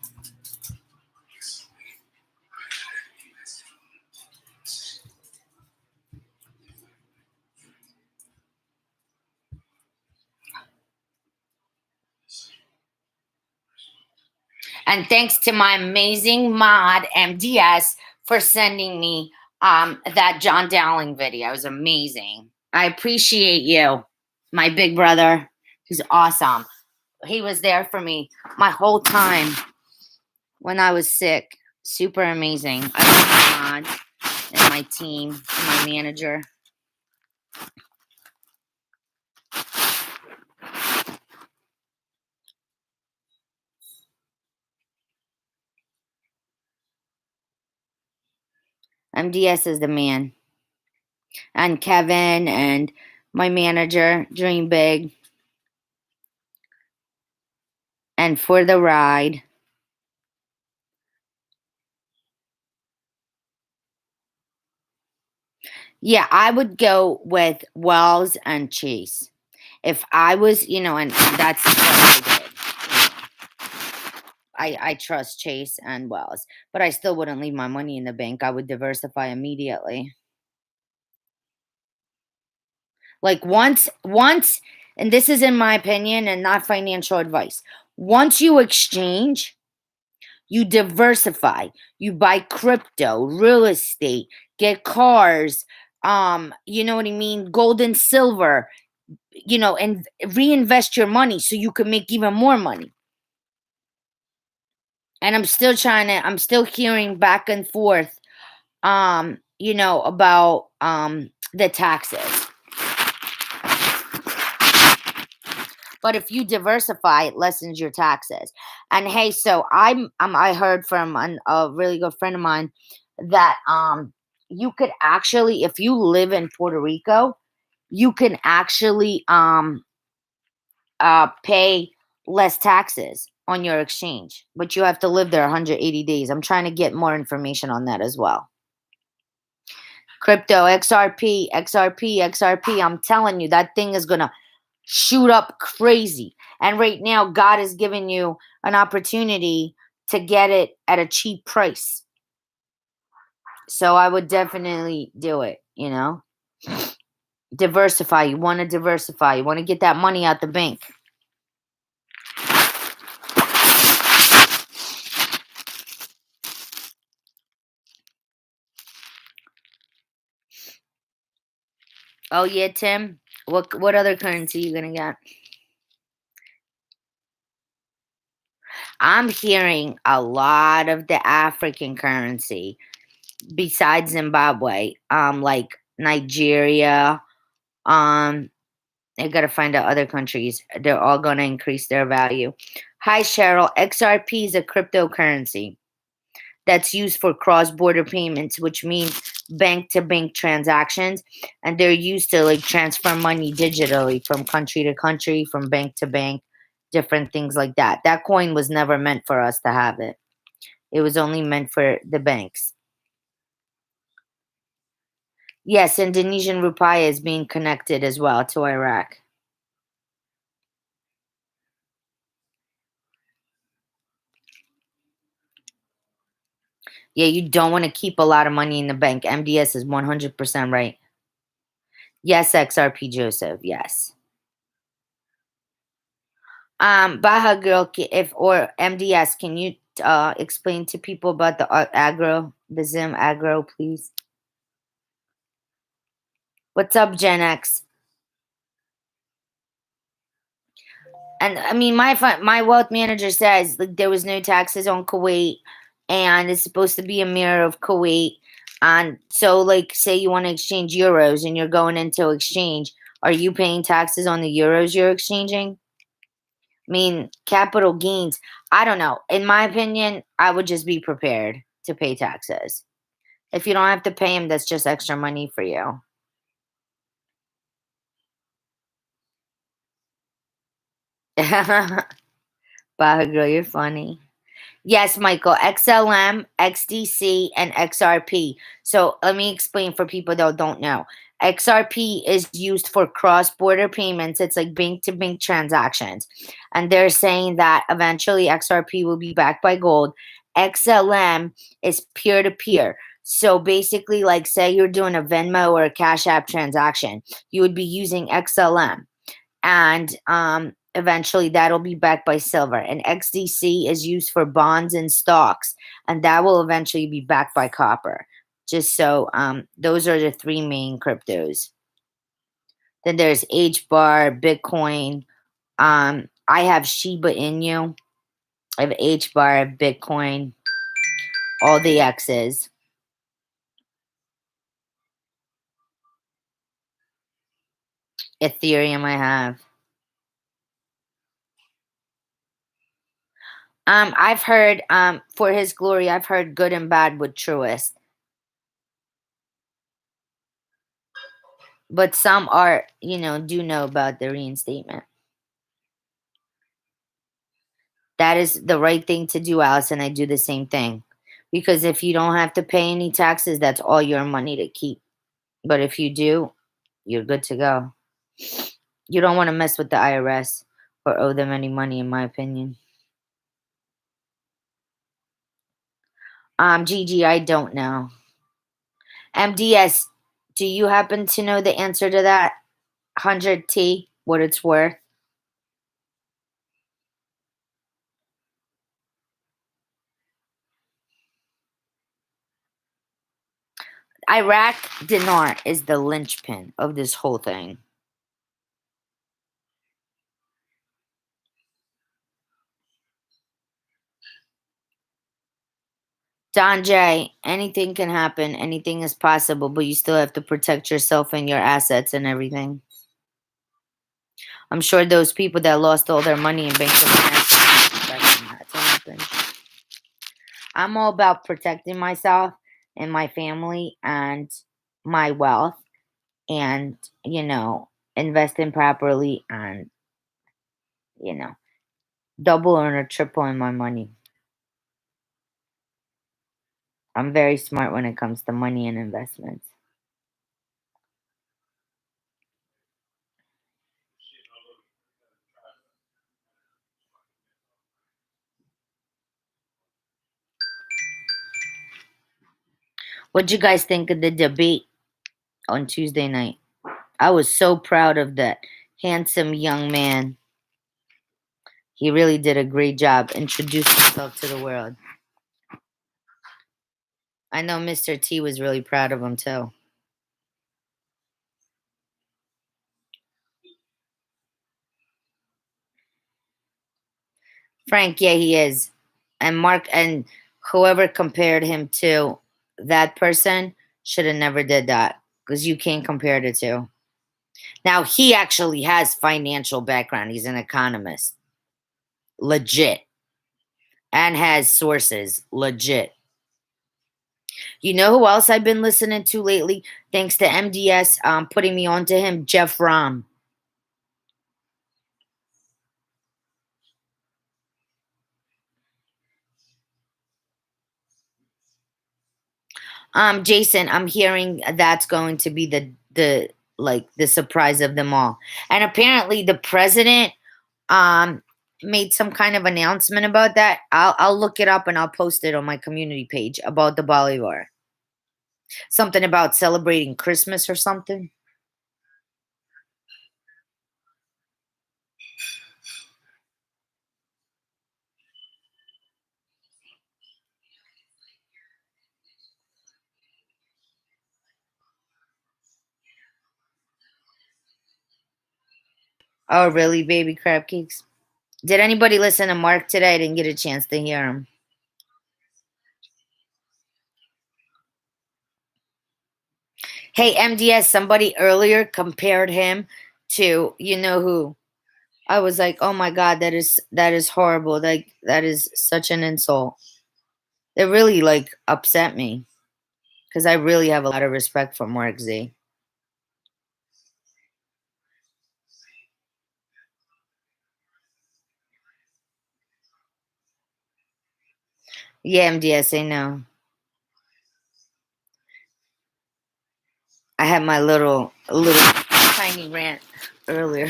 And thanks to my amazing mod, MDS, for sending me that John Dowling video. It was amazing. I appreciate you, my big brother. He's awesome. He was there for me my whole time when I was sick. Super amazing. I love God and my team, and my manager. MDS is the man. And Kevin and my manager, Dream Big. And for the ride. Yeah, I would go with Wells and Chase. If I was, and that's what I did. I trust Chase and Wells, but I still wouldn't leave my money in the bank. I would diversify immediately. Like once, and this is in my opinion and not financial advice. Once you exchange, you diversify. You buy crypto, real estate, get cars, you know what I mean, gold and silver, and reinvest your money so you can make even more money. And I'm still hearing back and forth, about the taxes. But if you diversify, it lessens your taxes. And hey, so I heard from a really good friend of mine that you could actually, if you live in Puerto Rico, you can actually pay less taxes on your exchange, but you have to live there 180 days. I'm trying to get more information on that as well. Crypto, XRP, XRP, XRP. I'm telling you, that thing is going to shoot up crazy. And right now, God is giving you an opportunity to get it at a cheap price. So I would definitely do it, Diversify. You want to diversify. You want to get that money out the bank. Oh yeah, Tim. What other currency you gonna get? I'm hearing a lot of the African currency besides Zimbabwe. Like Nigeria. I gotta find out other countries. They're all gonna increase their value. Hi Cheryl. XRP is a cryptocurrency that's used for cross-border payments, which means bank-to-bank transactions, and they're used to like transfer money digitally from country to country, from bank to bank, different things like that. That coin was never meant for us to have it. It was only meant for the banks. Yes, Indonesian rupiah is being connected as well to Iraq. Yeah, you don't want to keep a lot of money in the bank. MDS is 100% right. Yes, XRP Joseph. Yes. Baja Girl, if or MDS, can you explain to people about the Zim aggro, please? What's up, Gen X? And I mean, my wealth manager says like there was no taxes on Kuwait, and it's supposed to be a mirror of Kuwait. And so, like, say you want to exchange euros and you're going into exchange, are you paying taxes on the euros you're exchanging? I mean, capital gains. I don't know. In my opinion, I would just be prepared to pay taxes. If you don't have to pay them, that's just extra money for you. Baja girl, you're funny. Yes, Michael, XLM, XDC, and XRP. So let me explain for people that don't know. XRP is used for cross-border payments. It's like bank-to-bank transactions. And they're saying that eventually XRP will be backed by gold. XLM is peer-to-peer. So basically, like say you're doing a Venmo or a Cash App transaction, you would be using XLM. And eventually that'll be backed by silver. And XDC is used for bonds and stocks, and that will eventually be backed by copper. Just so those are the three main cryptos. Then there's HBAR, Bitcoin. I I have Shiba Inu. I have H-bar, I have Bitcoin, all the X's. Ethereum I have. I've heard, for his glory, I've heard good and bad with Truist. But some are, do know about the reinstatement. That is the right thing to do, Allison. I do the same thing. Because if you don't have to pay any taxes, that's all your money to keep. But if you do, you're good to go. You don't want to mess with the IRS or owe them any money, in my opinion. Gigi, I don't know. MDS, do you happen to know the answer to that? 100T, what it's worth? Iraq dinar is the linchpin of this whole thing. Don J, anything can happen. Anything is possible, but you still have to protect yourself and your assets and everything. I'm sure those people that lost all their money in bankruptcy are expecting that to happen. I'm all about protecting myself and my family and my wealth and, investing properly and, double or triple in my money. I'm very smart when it comes to money and investments. What'd you guys think of the debate on Tuesday night? I was so proud of that handsome young man. He really did a great job introducing himself to the world. I know Mr. T was really proud of him too. Frank, yeah, he is. And Mark and whoever compared him to that person should have never did that because you can't compare the two. Now, he actually has financial background. He's an economist. Legit. And has sources. Legit. You know who else I've been listening to lately? Thanks to MDS putting me on to him, Jeff Rom. Jason, I'm hearing that's going to be the surprise of them all. And apparently the president made some kind of announcement about that. I'll look it up and I'll post it on my community page about the Bolivar. Something about celebrating Christmas or something. Oh, really, baby crab cakes? Did anybody listen to Mark today? I didn't get a chance to hear him. Hey, MDS, somebody earlier compared him to you know who. I was like, oh my God, that is horrible. Like that is such an insult. It really upset me because I really have a lot of respect for Mark Z. Yeah, MDS, I know. I had my little tiny rant earlier.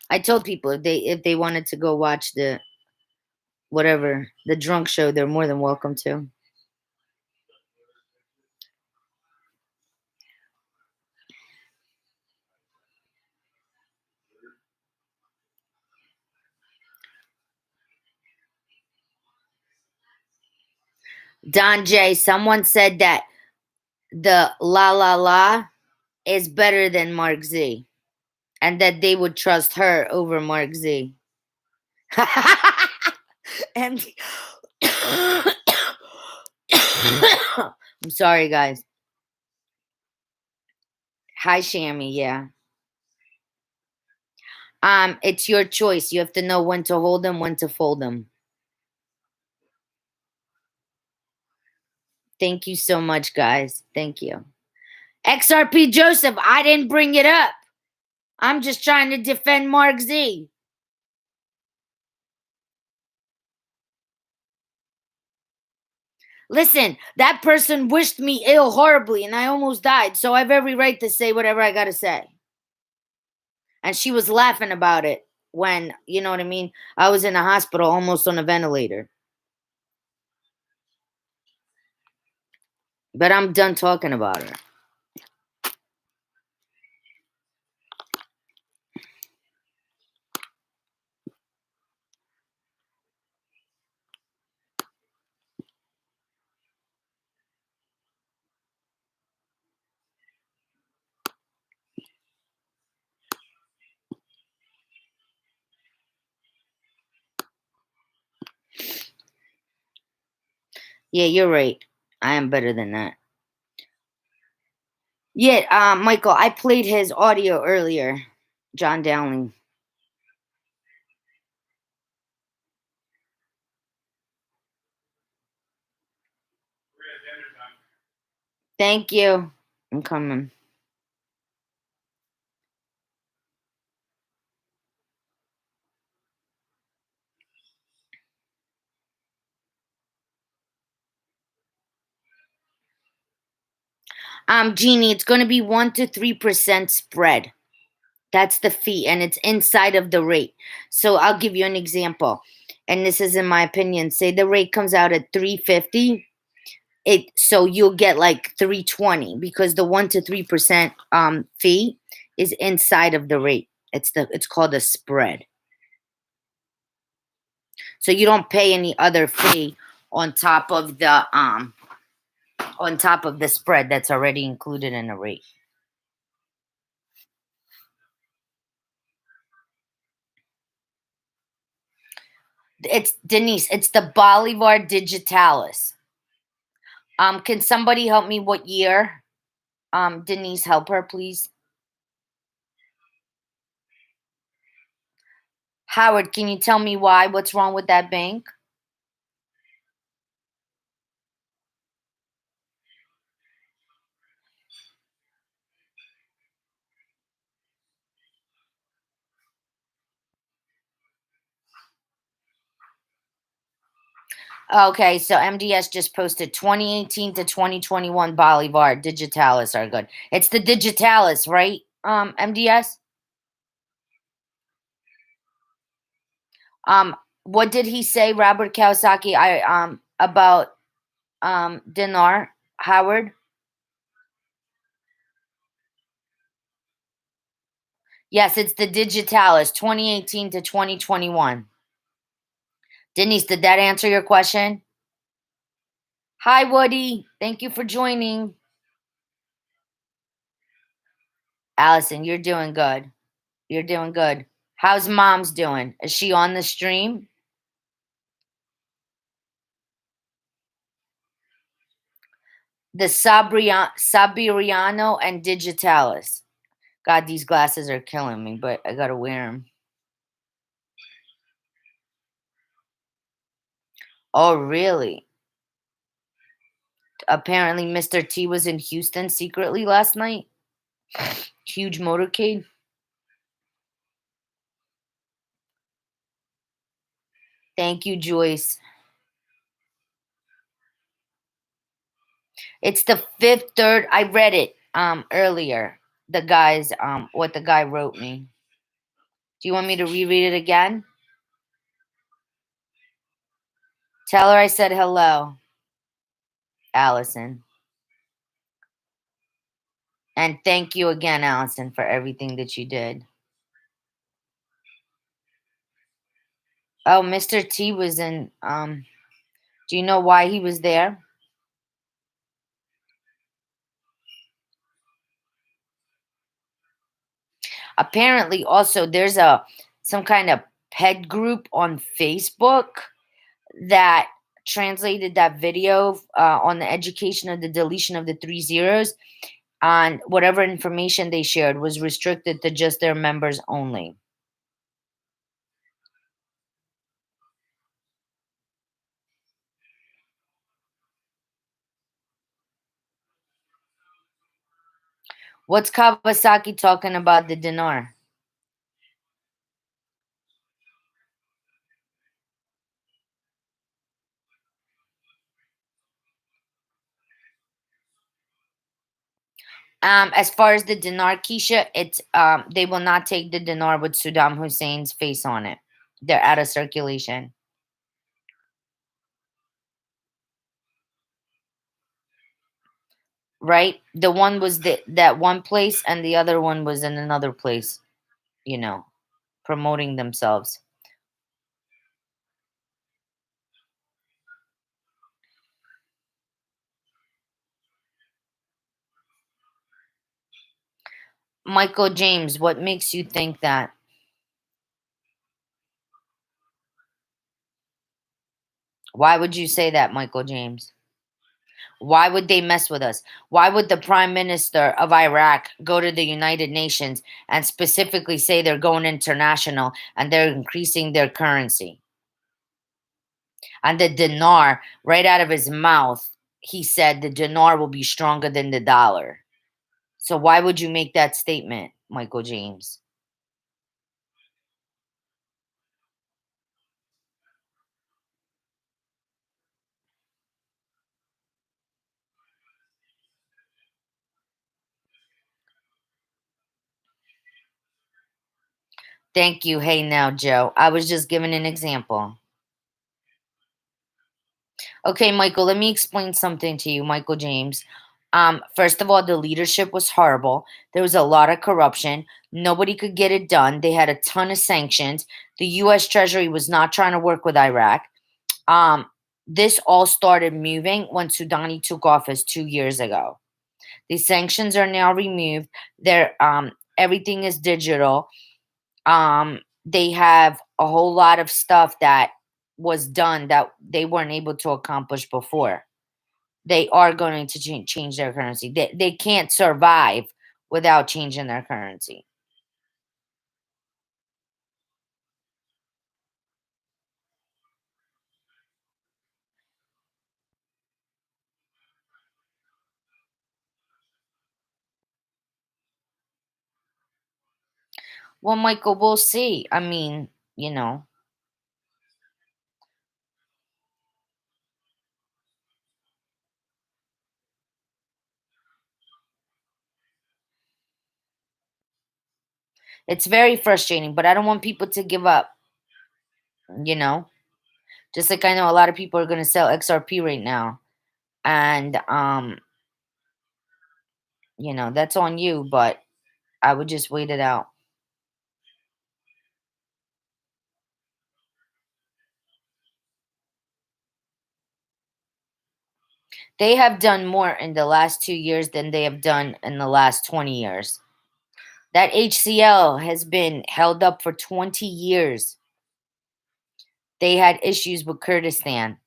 I told people if they wanted to go watch the drunk show, they're more than welcome to. Don J, someone said that the La La La is better than Mark Z. and that they would trust her over Mark Z. And I'm sorry, guys. Hi, Shammy. Yeah. It's your choice. You have to know when to hold them, when to fold them. Thank you so much, guys. Thank you. XRP Joseph, I didn't bring it up. I'm just trying to defend Mark Z. Listen, that person wished me ill horribly and I almost died, so I have every right to say whatever I gotta say. And she was laughing about it when, you know what I mean, I was in a hospital almost on a ventilator. But I'm done talking about her. Yeah, you're right. I am better than that. Yeah, Michael, I played his audio earlier. John Dowling. Thank you. I'm coming. Jeannie, it's going to be 1 to 3% spread. That's the fee, and it's inside of the rate. So I'll give you an example, and this is in my opinion. Say the rate comes out at 350, so you'll get like 320 because the 1 to 3% fee is inside of the rate. It's called a spread. So you don't pay any other fee on top of the spread that's already included in the rate. It's Denise. It's the Bolivar Digitalis. Can somebody help me? What year? Denise, help her, please. Howard, can you tell me why? What's wrong with that bank? Okay, so MDS just posted 2018 to 2021 Bolivar Digitalis are good. It's the Digitalis, right? MDS. What did he say, Robert Kawasaki? About Dinar, Howard. Yes, it's the Digitalis, 2018 to 2021. Denise, did that answer your question? Hi, Woody. Thank you for joining. Allison, you're doing good. You're doing good. How's mom's doing? Is she on the stream? The Sabiriano and Digitalis. God, these glasses are killing me, but I gotta wear them. Oh, really? Apparently, Mr. T was in Houston secretly last night. Huge motorcade. Thank you, Joyce. It's the fifth, third. I read it earlier. The guy's what the guy wrote me. Do you want me to reread it again? Tell her I said hello, Allison. And thank you again, Allison, for everything that you did. Oh, Mr. T was in do you know why he was there? Apparently, also there's some kind of pet group on Facebook that translated that video on the education of the deletion of the 3 zeros, and whatever information they shared was restricted to just their members only. What's Kawasaki talking about the dinar? As far as the dinar, Keisha, it's they will not take the dinar with Saddam Hussein's face on it. They're out of circulation. Right? The one was that one place, and the other one was in another place, you know, promoting themselves. Michael James, what makes you think that? Why would you say that, Michael James? Why would they mess with us? Why would the prime minister of Iraq go to the United Nations and specifically say they're going international and they're increasing their currency? And the dinar, right out of his mouth, he said the dinar will be stronger than the dollar. So why would you make that statement, Michael James? Thank you. Hey now, Joe. I was just giving an example. Okay, Michael, let me explain something to you, Michael James. First of all, the leadership was horrible. There was a lot of corruption. Nobody could get it done. They had a ton of sanctions. The US Treasury was not trying to work with Iraq. Um, this all started moving when Soudani took office 2 years ago. The sanctions are now removed. Everything is digital. They have a whole lot of stuff that was done that they weren't able to accomplish before. They are going to change their currency. They can't survive without changing their currency. Well, Michael, we'll see. I mean, it's very frustrating, but I don't want people to give up, you know? Just like I know a lot of people are going to sell XRP right now. And that's on you, but I would just wait it out. They have done more in the last 2 years than they have done in the last 20 years. That HCL has been held up for 20 years. They had issues with Kurdistan.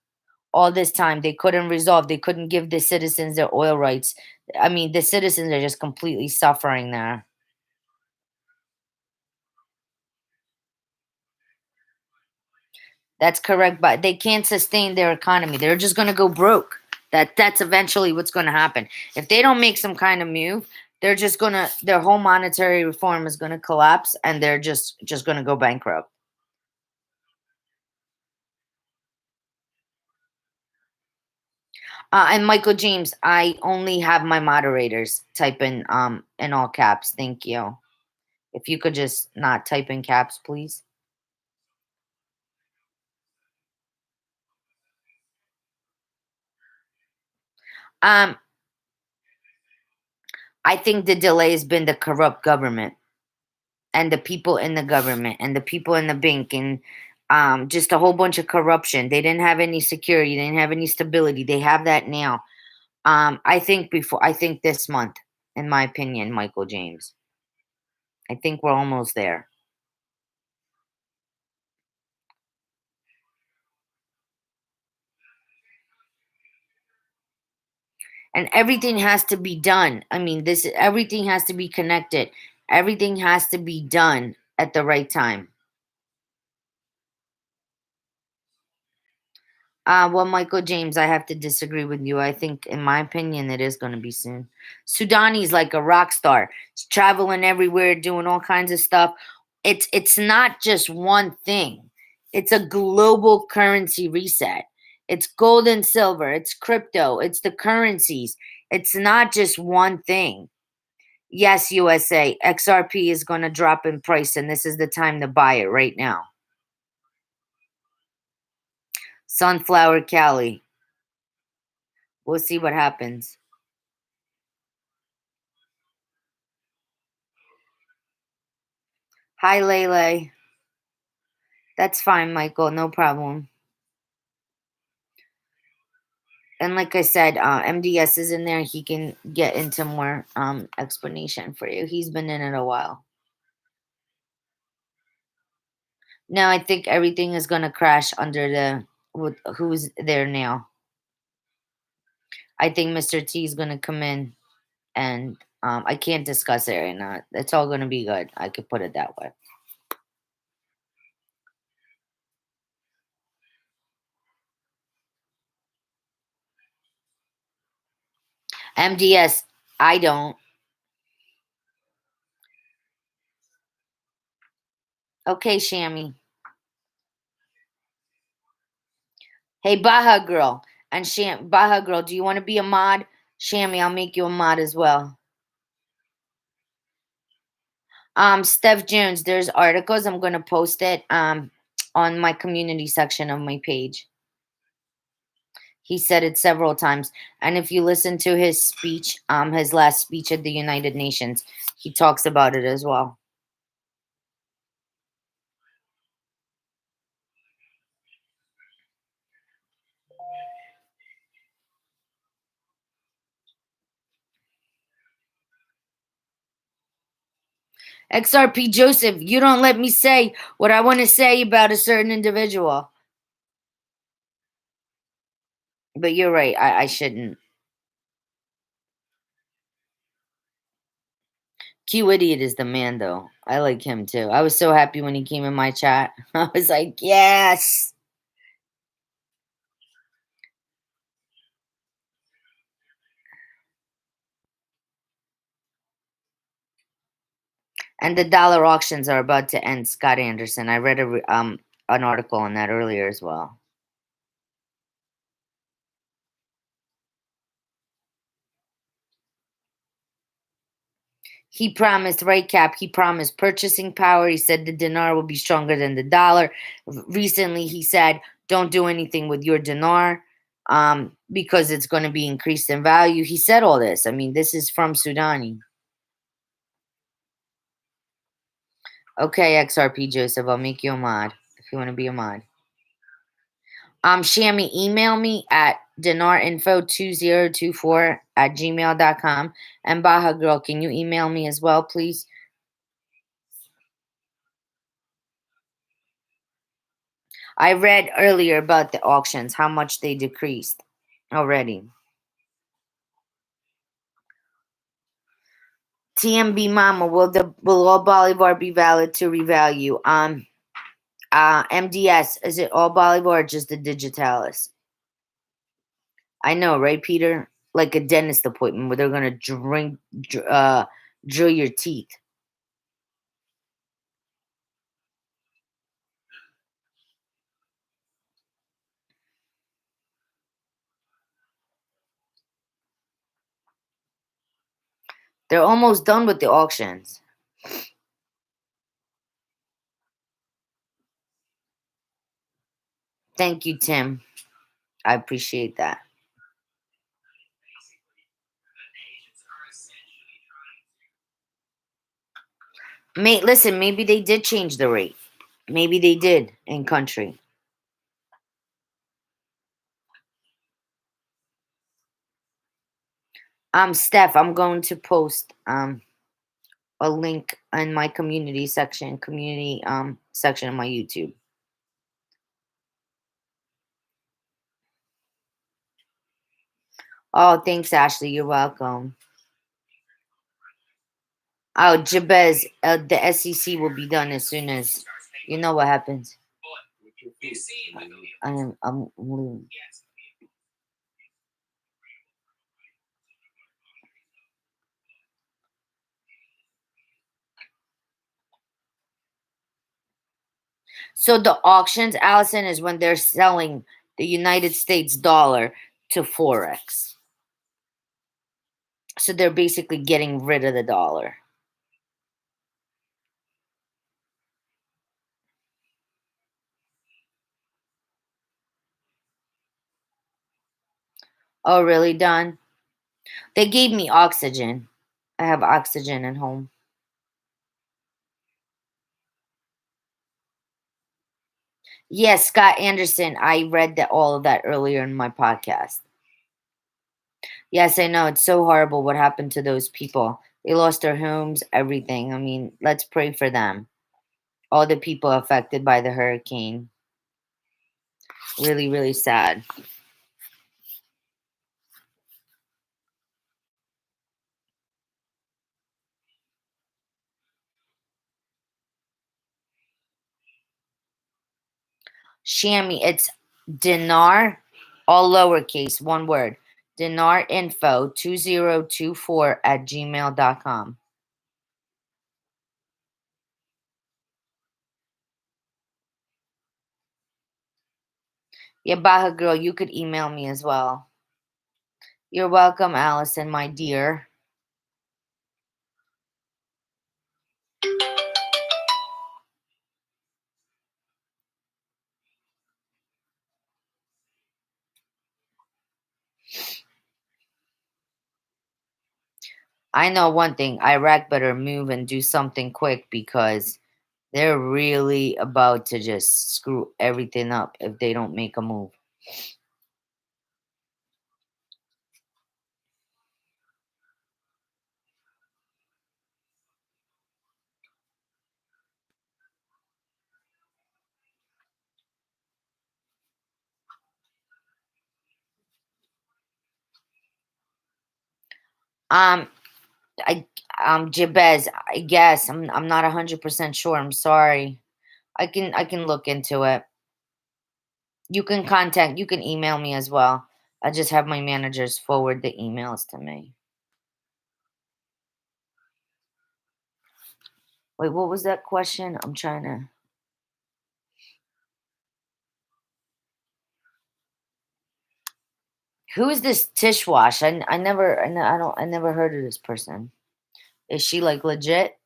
All this time, they couldn't resolve. They couldn't give the citizens their oil rights. I mean, the citizens are just completely suffering there. That's correct, but they can't sustain their economy. They're just going to go broke. That's eventually what's going to happen. If they don't make some kind of move, they're just going to their whole monetary reform is going to collapse, and they're just going to go bankrupt. And Michael James, I only have my moderators type in all caps. Thank you. If you could just not type in caps, please. Um, I think the delay has been the corrupt government and the people in the government and the people in the bank and just a whole bunch of corruption. They didn't have any security. They didn't have any stability. They have that now. I think this month, in my opinion, Michael James. I think we're almost there. And everything has to be done. I mean, everything has to be connected. Everything has to be done at the right time. Well, Michael James, I have to disagree with you. I think, in my opinion, it is going to be soon. Sudani's like a rock star. He's traveling everywhere, doing all kinds of stuff. It's not just one thing. It's a global currency reset. It's gold and silver. It's crypto. It's the currencies. It's not just one thing. Yes, USA, XRP is going to drop in price, and this is the time to buy it right now. Sunflower Cali. We'll see what happens. Hi, Lele. That's fine, Michael. No problem. And like I said, MDS is in there. He can get into more explanation for you. He's been in it a while. Now I think everything is going to crash under who's there now. I think Mr. T is going to come in, and I can't discuss it right now. It's all going to be good. I could put it that way. MDS, I don't. Okay, Shammy. Hey, Baja Girl. And Baja Girl, do you want to be a mod? Shammy, I'll make you a mod as well. Steph Jones, there's articles. I'm gonna post it on my community section of my page. He said it several times. And if you listen to his speech, his last speech at the United Nations, he talks about it as well. XRP Joseph, you don't let me say what I want to say about a certain individual. But you're right, I shouldn't. Q Idiot is the man, though. I like him, too. I was so happy when he came in my chat. I was like, yes! And the dollar auctions are about to end, Scott Anderson. I read an article on that earlier as well. He promised, right, Cap? He promised purchasing power. He said the dinar will be stronger than the dollar. Recently, he said, don't do anything with your dinar because it's going to be increased in value. He said all this. I mean, this is from Sudani. Okay, XRP Joseph, I'll make you a mod if you want to be a mod. Shammy, email me at dinarinfo2024@gmail.com. And Baja Girl, can you email me as well, please? I read earlier about the auctions, how much they decreased already. TMB Mama, will all Bolivar be valid to revalue? MDS, is it all Bolivar or just the digitalis? I know, right, Peter? Like a dentist appointment where they're gonna drill your teeth. They're almost done with the auctions. Thank you, Tim. I appreciate that. Mate, listen, maybe they did change the rate. Maybe they did in country. Steph, I'm going to post a link in my community section of my YouTube. Oh, thanks, Ashley. You're welcome. Oh, Jabez, the SEC will be done as soon as you know what happens. I'm leaving. So the auctions, Allison, is when they're selling the United States dollar to Forex. So they're basically getting rid of the dollar. Oh, really, Don? They gave me oxygen. I have oxygen at home. Yes, Scott Anderson. I read all of that earlier in my podcast. Yes, I know. It's so horrible what happened to those people. They lost their homes, everything. I mean, let's pray for them. All the people affected by the hurricane. Really, really sad. Shammy, it's Dinar, all lowercase, one word. Dinarinfo2024 @gmail.com. Yeah, Baja girl, you could email me as well. You're welcome, Allison, my dear. I know one thing. Iraq better move and do something quick because they're really about to just screw everything up if they don't make a move. Um, I Jabez, I guess I'm not 100% sure. I'm sorry. I can look into it. You can email me as well. I just have my managers forward the emails to me. Wait, what was that question? I'm trying to. Who is this Tishwash? I never heard of this person. Is she like legit?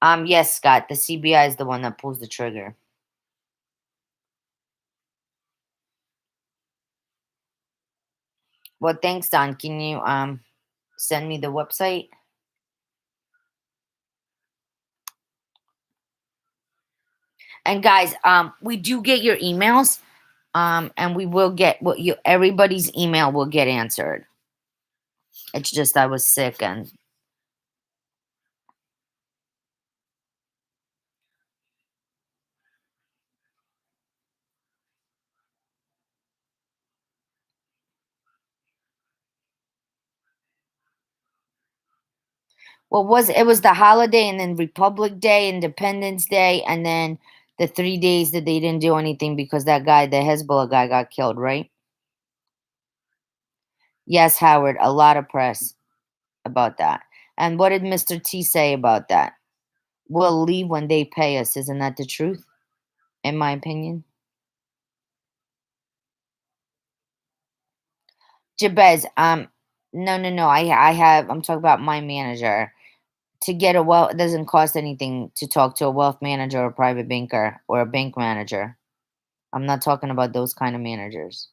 Yes, Scott. The CBI is the one that pulls the trigger. Well, thanks, Don. Can you send me the website? And guys, we do get your emails, and we will get what you everybody's email will get answered. It's just I was sick and what was it was the holiday and then Republic Day, Independence Day, and then the 3 days that they didn't do anything because that guy, the Hezbollah guy, got killed, right? Yes, Howard, a lot of press about that. And what did Mr. T say about that? We'll leave when they pay us. Isn't that the truth? In my opinion. Jabez, no. I'm talking about my manager. To get a wealth, it doesn't cost anything to talk to a wealth manager or a private banker or a bank manager. I'm not talking about those kind of managers.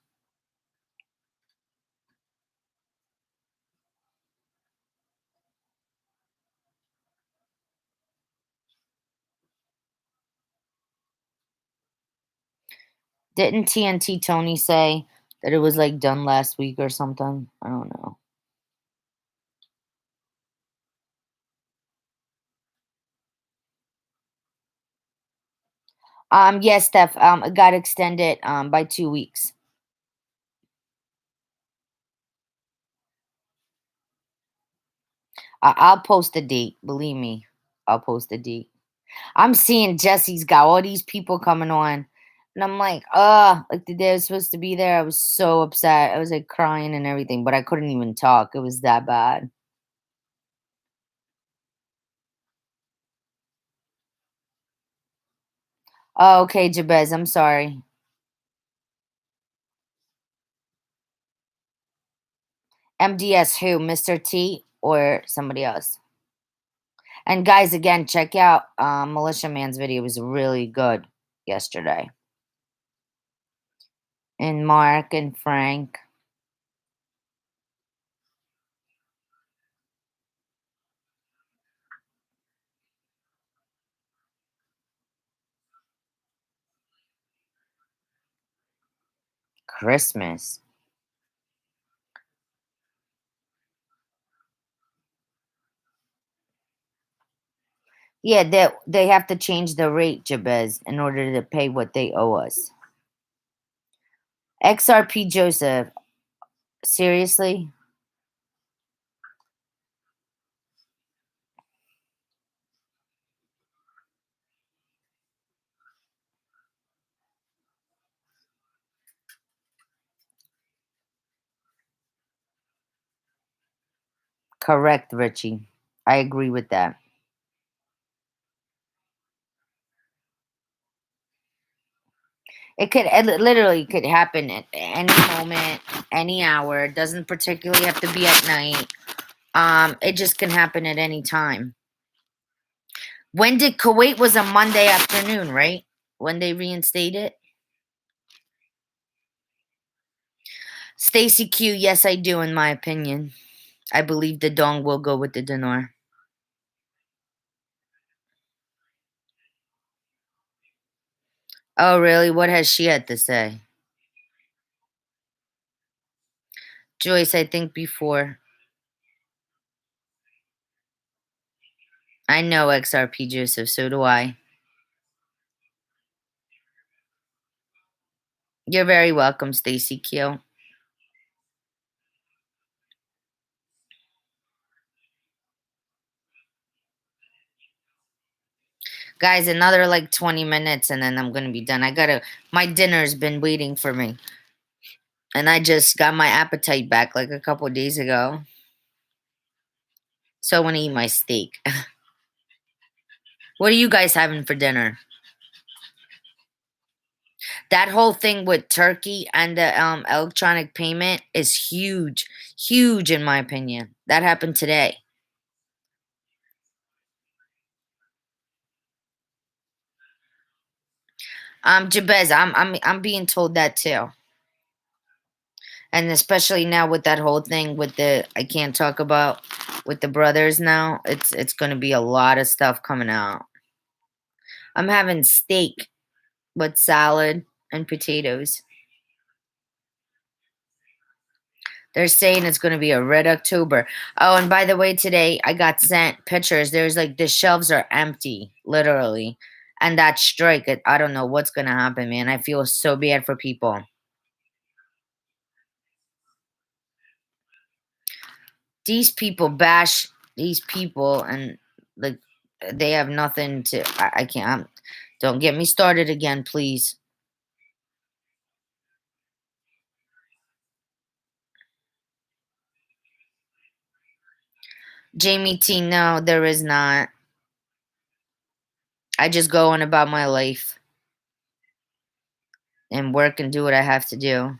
Didn't TNT Tony say that it was like done last week or something? I don't know. Yes, Steph. It got extended by 2 weeks. I'll post the date. Believe me, I'll post the date. I'm seeing Jesse's got all these people coming on, and I'm like, like the day I was supposed to be there. I was so upset. I was like crying and everything, but I couldn't even talk. It was that bad. Oh, okay, Jabez. I'm sorry. MDS who? Mr. T or somebody else? And guys, again, check out Militia Man's video. It was really good yesterday. And Mark and Frank. Christmas. Yeah, they have to change the rate, Jabez, in order to pay what they owe us. XRP Joseph, seriously? Correct, Richie. I agree with that. It literally could happen at any moment, any hour. It doesn't particularly have to be at night. It just can happen at any time. When did Kuwait was a Monday afternoon, right? When they reinstate it? Stacy Q, yes, I do, in my opinion. I believe the dong will go with the dinar. Oh, really? What has she had to say? Joyce, I think before. I know XRP Joseph, so do I. You're very welcome, Stacy Q. Guys, another like 20 minutes and then I'm gonna be done. My dinner's been waiting for me. And I just got my appetite back like a couple days ago. So I wanna eat my steak. What are you guys having for dinner? That whole thing with Turkey and the electronic payment is huge. Huge in my opinion. That happened today. Jabez, I'm being told that too. And especially now with that whole thing with the I can't talk about with the brothers now, it's gonna be a lot of stuff coming out. I'm having steak with salad and potatoes. They're saying it's going to be a red October. Oh, and by the way, today I got sent pictures. There's like the shelves are empty, literally. And that strike, I don't know what's going to happen, man. I feel so bad for people. These people bash these people, and like they have nothing to. I can't. Don't get me started again, please. Jamie T, no, there is not. I just go on about my life and work and do what I have to do.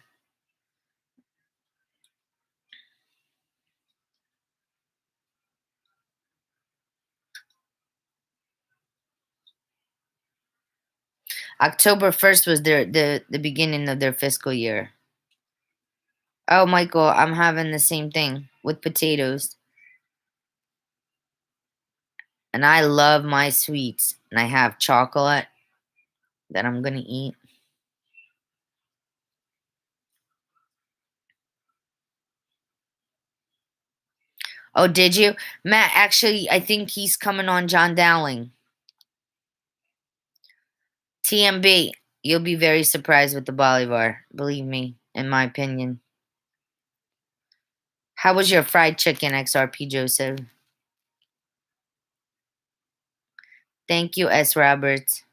October 1st was the beginning of their fiscal year. Oh, Michael, I'm having the same thing with potatoes. And I love my sweets. And I have chocolate that I'm going to eat. Oh, did you? Matt, actually, I think he's coming on John Dowling. TMB, you'll be very surprised with the Bolivar, believe me, in my opinion. How was your fried chicken, XRP Joseph? Thank you, S. Roberts.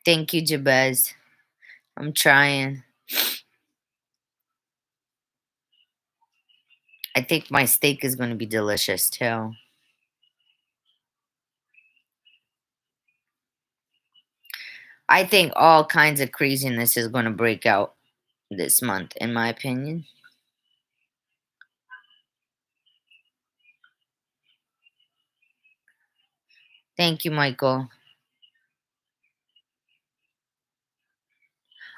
Thank you, Jabez. I'm trying. I think my steak is going to be delicious, too. I think all kinds of craziness is going to break out this month, in my opinion. Thank you, Michael.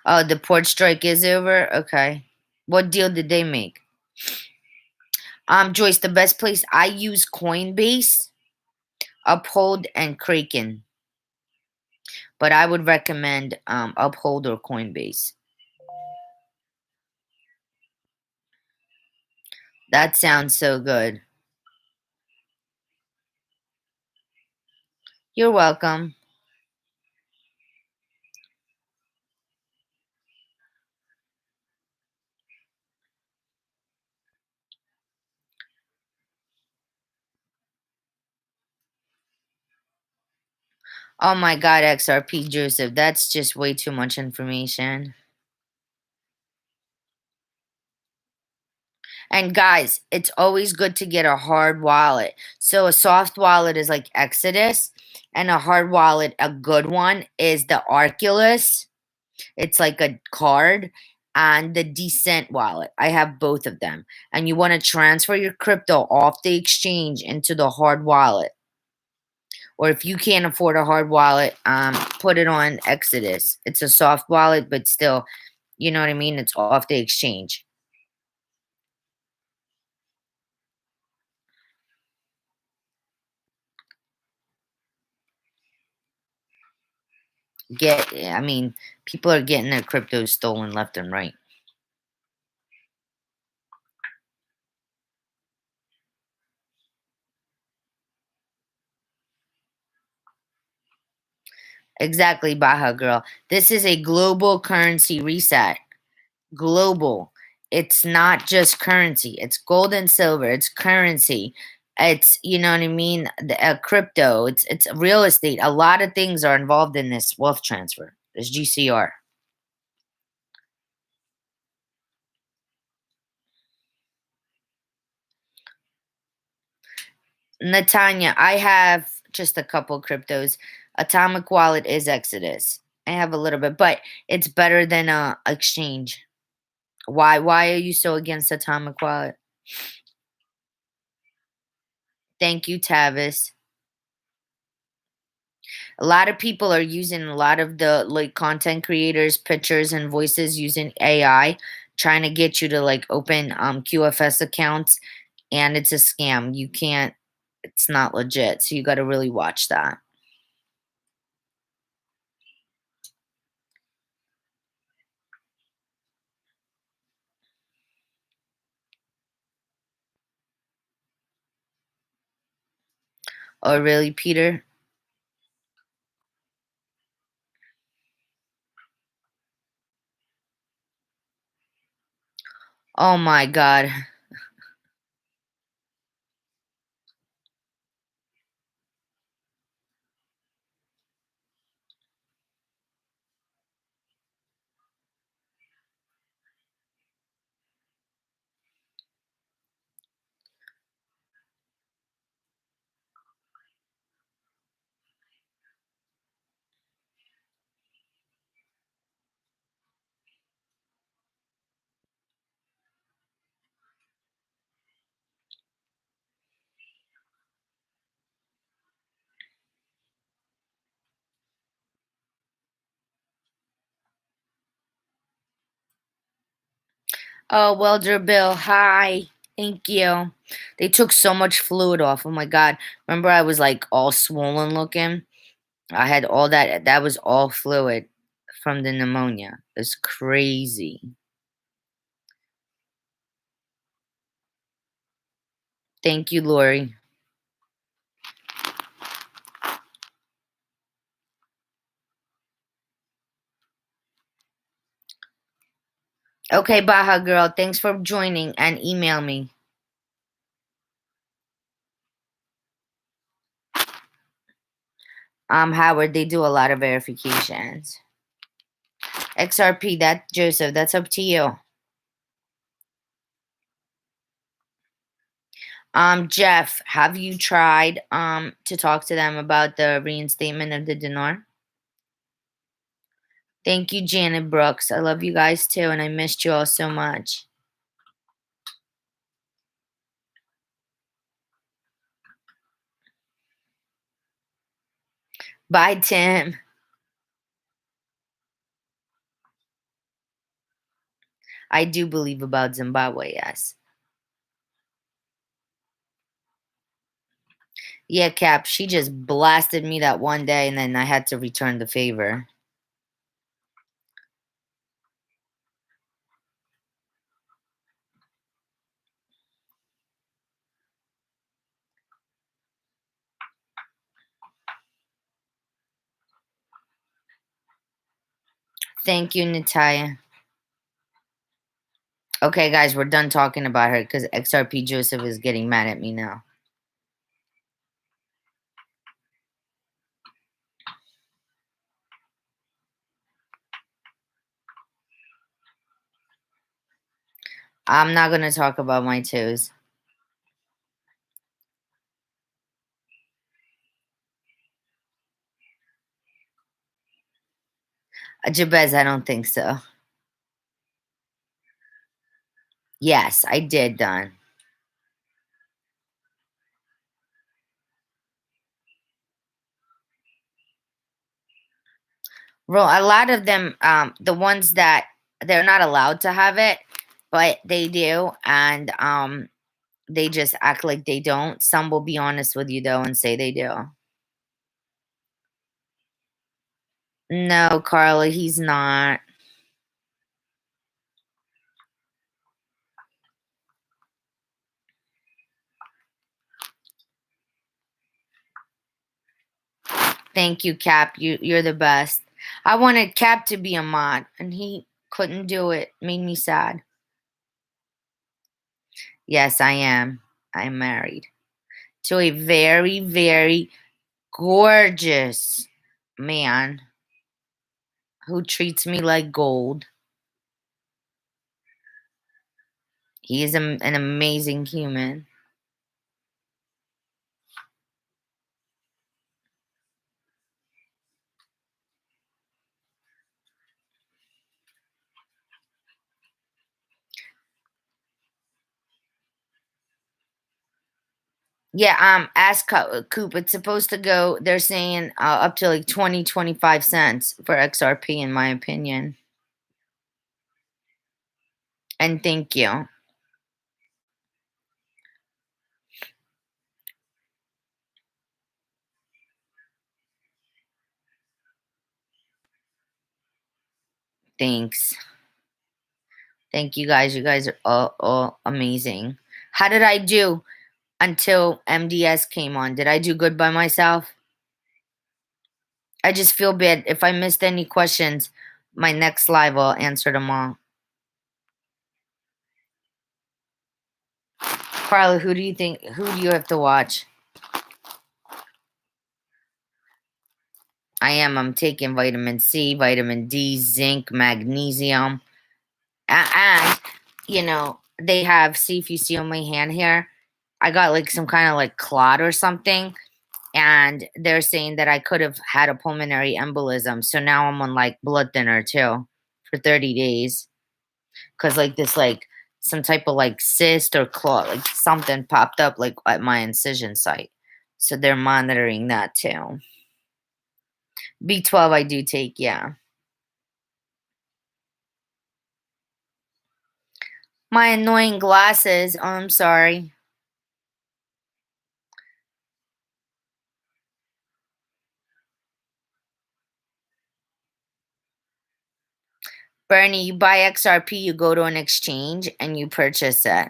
Oh, the port strike is over? Okay. What deal did they make? Joyce, the best place I use Coinbase, Uphold, and Kraken. But I would recommend Uphold or Coinbase. That sounds so good. You're welcome. Oh my god, XRP Joseph, that's just way too much information. And guys, it's always good to get a hard wallet. So a soft wallet is like Exodus, and a hard wallet, a good one, is the Arculus. It's like a card, and the Decent wallet. I have both of them. And you want to transfer your crypto off the exchange into the hard wallet. Or if you can't afford a hard wallet, put it on Exodus. It's a soft wallet, but still, you know what I mean? It's off the exchange. People are getting their crypto stolen left and right. Exactly, Baja Girl. This is a global currency reset. Global. It's not just currency. It's gold and silver. It's currency. It's, you know what I mean, crypto. It's real estate. A lot of things are involved in this wealth transfer. This GCR. Natanya, I have just a couple cryptos. Atomic Wallet is Exodus. I have a little bit, but it's better than exchange. Why? Why are you so against Atomic Wallet? Thank you, Tavis. A lot of people are using a lot of the like content creators, pictures, and voices using AI, trying to get you to like open QFS accounts, and it's a scam. You can't. It's not legit. So you got to really watch that. Oh, really, Peter? Oh my God. Oh, Welder Bill, hi. Thank you. They took so much fluid off. Oh my God. Remember, I was like all swollen looking? I had all that. That was all fluid from the pneumonia. It's crazy. Thank you, Lori. Okay, Baja Girl, thanks for joining and email me. Howard, they do a lot of verifications. XRP, that Joseph, that's up to you. Jeff, have you tried to talk to them about the reinstatement of the dinar? Thank you, Janet Brooks. I love you guys too, and I missed you all so much. Bye, Tim. I do believe about Zimbabwe, yes. Yeah, Cap, she just blasted me that one day, and then I had to return the favor. Thank you, Natalia. Okay, guys, we're done talking about her because XRP Joseph is getting mad at me now. I'm not going to talk about my toes. Jabez, I don't think so. Yes, I did, Don. Well, a lot of them, the ones that they're not allowed to have it, but they do, and they just act like they don't. Some will be honest with you though and say they do. No, Carla, he's not. Thank you, Cap. You're the best. I wanted Cap to be a mod, and he couldn't do it. Made me sad. Yes, I am. I'm married to a very, very gorgeous man who treats me like gold. He is an amazing human. Yeah, ask Coop. It's supposed to go, they're saying up to like 25 cents for XRP, in my opinion. And thank you. Thanks. Thank you guys. You guys are all amazing. How did I do until MDS came on? Did I do good by myself? I just feel bad. If I missed any questions, my next live I'll answer them all. Carla, who do you have to watch? I'm taking vitamin C, vitamin D, zinc, magnesium. And, they have, see if you see on my hand here, I got like some kind of like clot or something. And they're saying that I could have had a pulmonary embolism. So now I'm on like blood thinner too for 30 days. Cause like this, like some type of like cyst or clot, like something popped up like at my incision site. So they're monitoring that too. B12 I do take, yeah. My annoying glasses. Oh, I'm sorry. Bernie, you buy XRP, you go to an exchange and you purchase it.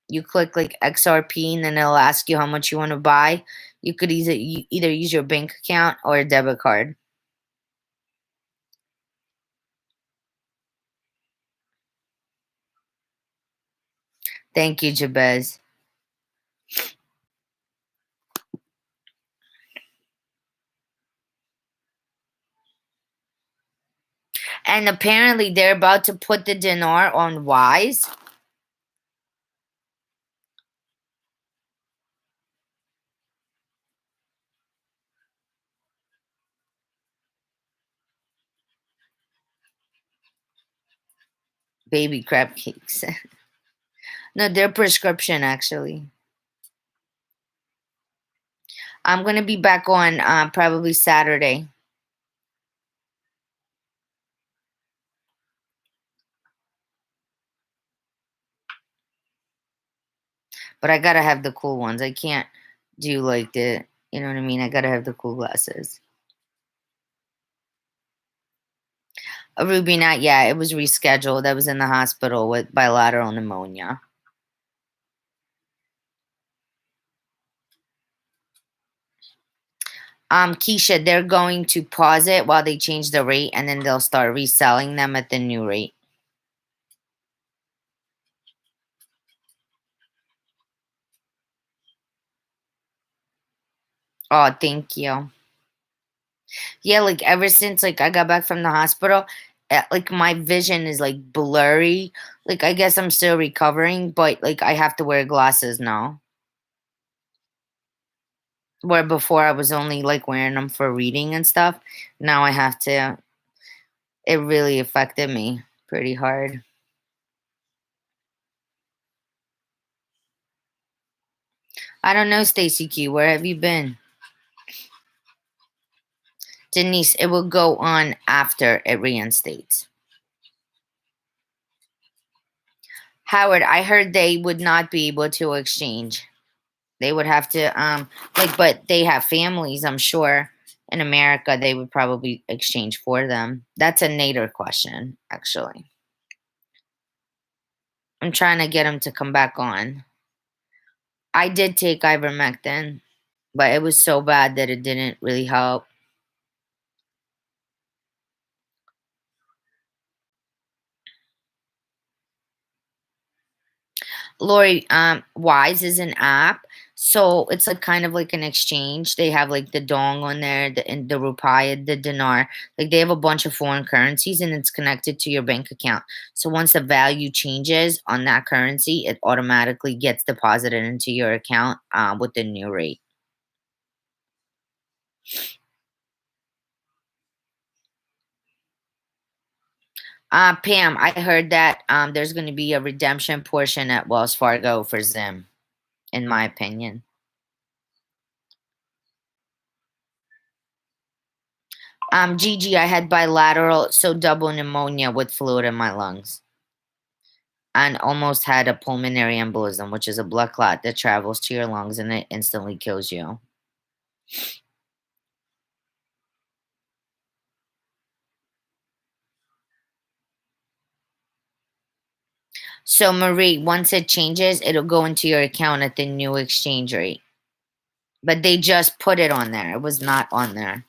You click like XRP, and then it'll ask you how much you want to buy. You could either use your bank account or a debit card. Thank you, Jabez. And apparently they're about to put the dinar on Wise. Baby crab cakes. No, they're prescription actually. I'm gonna be back on probably Saturday. But I gotta have the cool ones. I can't do like you know what I mean? I gotta have the cool glasses. A Ruby, not yet. It was rescheduled. I was in the hospital with bilateral pneumonia. Keisha, they're going to pause it while they change the rate, and then they'll start reselling them at the new rate. Oh, thank you. Yeah, like ever since like I got back from the hospital, like my vision is like blurry. Like I guess I'm still recovering, but like I have to wear glasses now. Where before I was only like wearing them for reading and stuff. Now I have to. It really affected me pretty hard. I don't know, Stacy Q. Where have you been? Denise, it will go on after it reinstates. Howard, I heard they would not be able to exchange. They would have to like but they have families, I'm sure. In America they would probably exchange for them. That's a Nader question, actually. I'm trying to get him to come back on. I did take ivermectin, but it was so bad that it didn't really help. Lori, Wise is an app, so it's like kind of like an exchange. They have like the dong on there, and the rupiah, the dinar. Like they have a bunch of foreign currencies, and it's connected to your bank account. So once the value changes on that currency, it automatically gets deposited into your account with the new rate. Pam, I heard that there's going to be a redemption portion at Wells Fargo for Zim, in my opinion. Gigi, I had bilateral, so double pneumonia with fluid in my lungs, and almost had a pulmonary embolism, which is a blood clot that travels to your lungs and it instantly kills you. So, Marie, once it changes, it'll go into your account at the new exchange rate. But they just put it on there. It was not on there.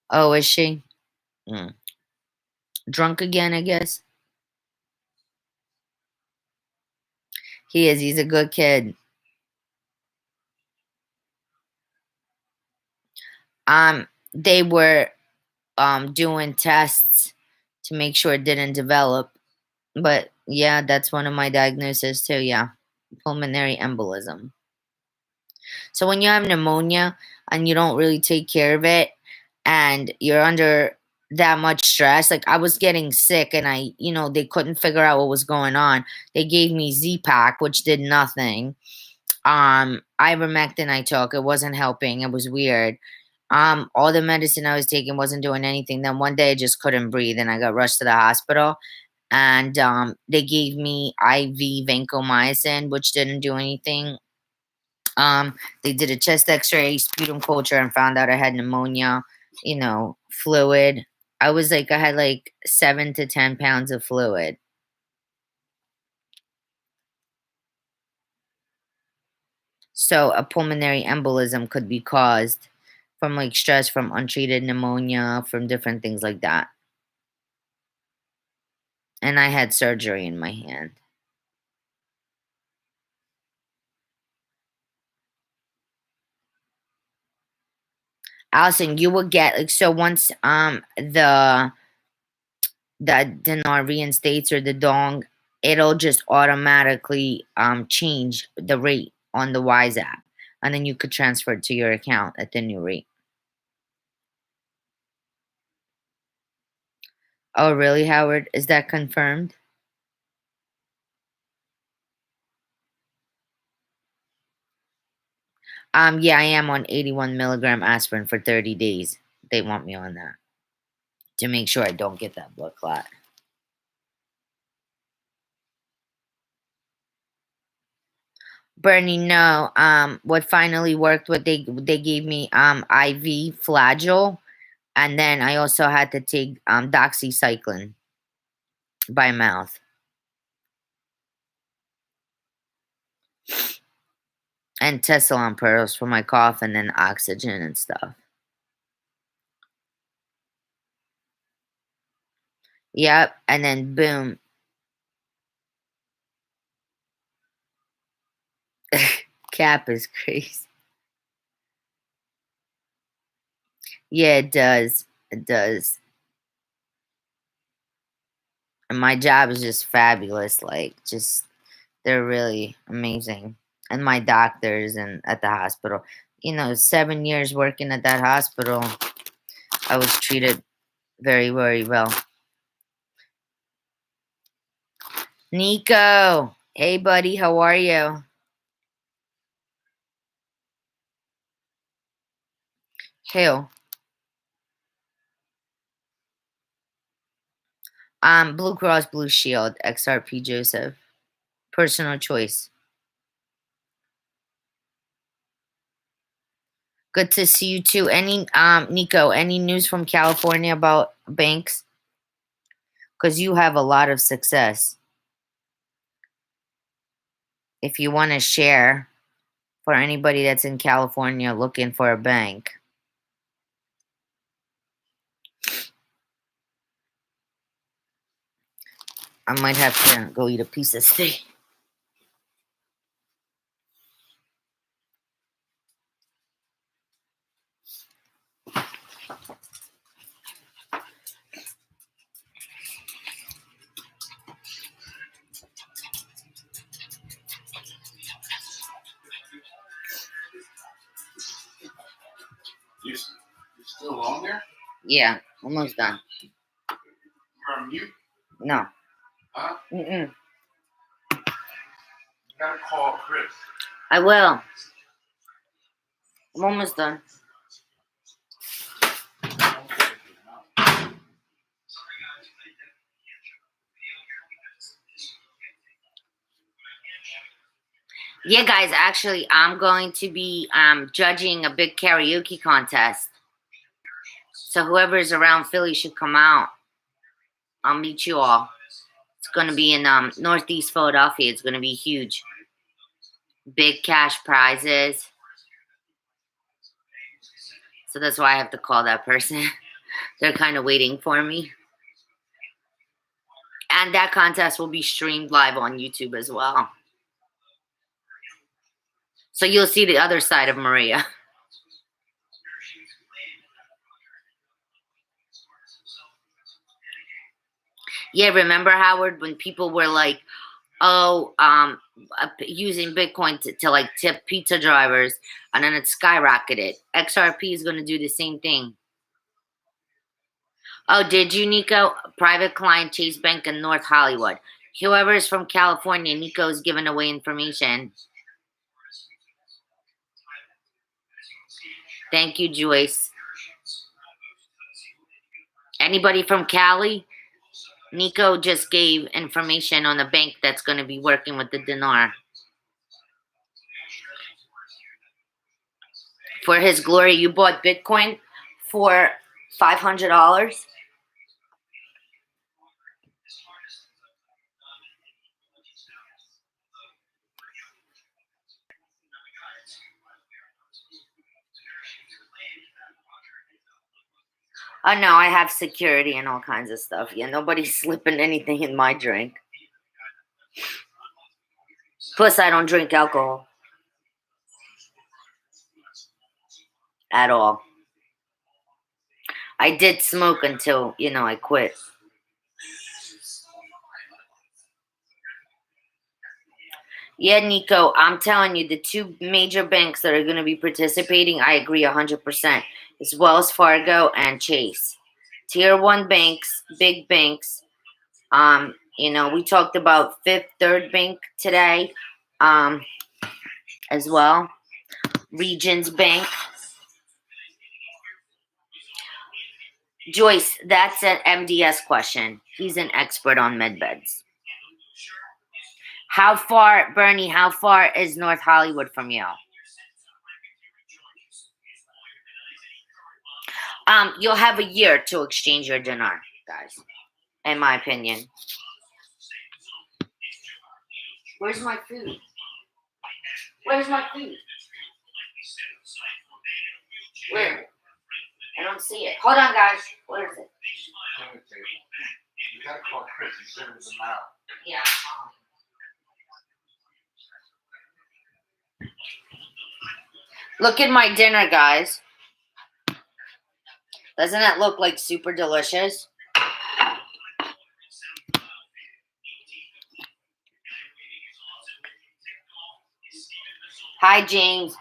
Oh, is she? Mm. Drunk again, I guess. He is. He's a good kid. They were doing tests to make sure it didn't develop. But yeah, that's one of my diagnoses too. Yeah, pulmonary embolism. So when you have pneumonia and you don't really take care of it, and you're under that much stress, like I was getting sick, and they couldn't figure out what was going on. They gave me Z-Pack, which did nothing. Ivermectin I took, it wasn't helping. It was weird. All the medicine I was taking wasn't doing anything. Then one day I just couldn't breathe, and I got rushed to the hospital. And they gave me IV vancomycin, which didn't do anything. They did a chest X-ray, sputum culture, and found out I had pneumonia. fluid. I had like 7 to 10 pounds of fluid. So a pulmonary embolism could be caused from like stress, from untreated pneumonia, from different things like that. And I had surgery in my hand. Allison, you will get once the dinar reinstates, or the dong, it'll just automatically change the rate on the Wise app, and then you could transfer it to your account at the new rate. Oh, really, Howard? Is that confirmed? Yeah, I am on 81 milligram aspirin for 30 days. They want me on that to make sure I don't get that blood clot. Bernie, no. What finally worked? What they gave me IV Flagyl, and then I also had to take doxycycline by mouth, and Tessalon pearls for my cough, and then oxygen and stuff. Yep, and then boom. Cap is crazy. Yeah, it does. It does. And my job is just fabulous. They're really amazing. And my doctors and at the hospital. 7 years working at that hospital, I was treated very, very well. Nico, hey buddy, how are you? Who? Blue Cross Blue Shield, XRP Joseph. Personal choice. Good to see you too. Nico, any news from California about banks? Because you have a lot of success. If you want to share for anybody that's in California looking for a bank. I might have to go eat a piece of steak. You still on there? Yeah, almost done. You're on mute? No. Huh? Mm-mm. You gotta call Chris. I will. I'm almost done. Yeah, guys, actually, I'm going to be judging a big karaoke contest. So whoever's around Philly should come out. I'll meet you all. It's going to be in Northeast Philadelphia. It's going to be huge. Big cash prizes. So that's why I have to call that person. They're kind of waiting for me. And that contest will be streamed live on YouTube as well. So you'll see the other side of Maria. Yeah, remember, Howard, when people were like, using Bitcoin to like tip pizza drivers, and then it skyrocketed. XRP is going to do the same thing. Oh, did you, Nico? Private client Chase Bank in North Hollywood. Whoever is from California, Nico's giving away information. Thank you, Joyce. Anybody from Cali? Nico just gave information on the bank that's going to be working with the dinar. For his glory, you bought Bitcoin? for $500. Oh no, I have security and all kinds of stuff. Yeah, nobody's slipping anything in my drink. Plus, I don't drink alcohol at all. I did smoke until, I quit. Yeah, Nico, I'm telling you, the two major banks that are going to be participating, I agree 100%. It's Wells Fargo and Chase. Tier 1 banks, big banks. We talked about Fifth Third Bank today as well. Regions Bank. Joyce, that's an MDS question. He's an expert on med beds. Bernie, how far is North Hollywood from you? You'll have a year to exchange your dinar, guys, in my opinion. Where's my food? Where's my food? Where? I don't see it. Hold on, guys. Where is it? You gotta call Chris. He said it was an hour. Yeah. Look at my dinner, guys. Doesn't it look like super delicious? Hi, James.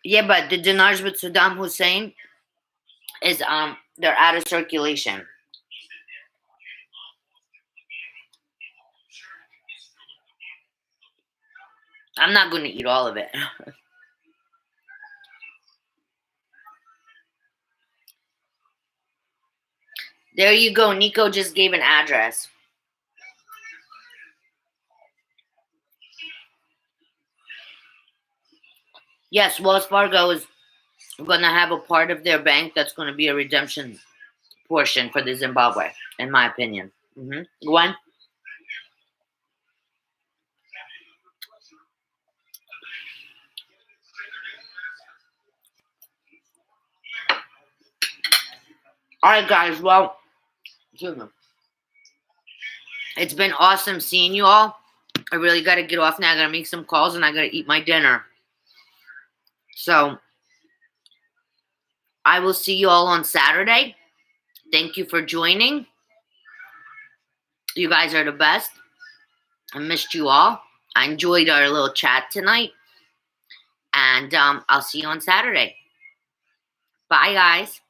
Yeah, but the dinars with Saddam Hussein is they're out of circulation. I'm not going to eat all of it. There you go. Nico just gave an address. Yes, Wells Fargo is going to have a part of their bank that's going to be a redemption portion for the Zimbabwe, in my opinion. Gwen? All right, guys. Well, it's been awesome seeing you all. I really got to get off now. I got to make some calls and I got to eat my dinner. So, I will see you all on Saturday. Thank you for joining. You guys are the best. I missed you all. I enjoyed our little chat tonight. And I'll see you on Saturday. Bye, guys.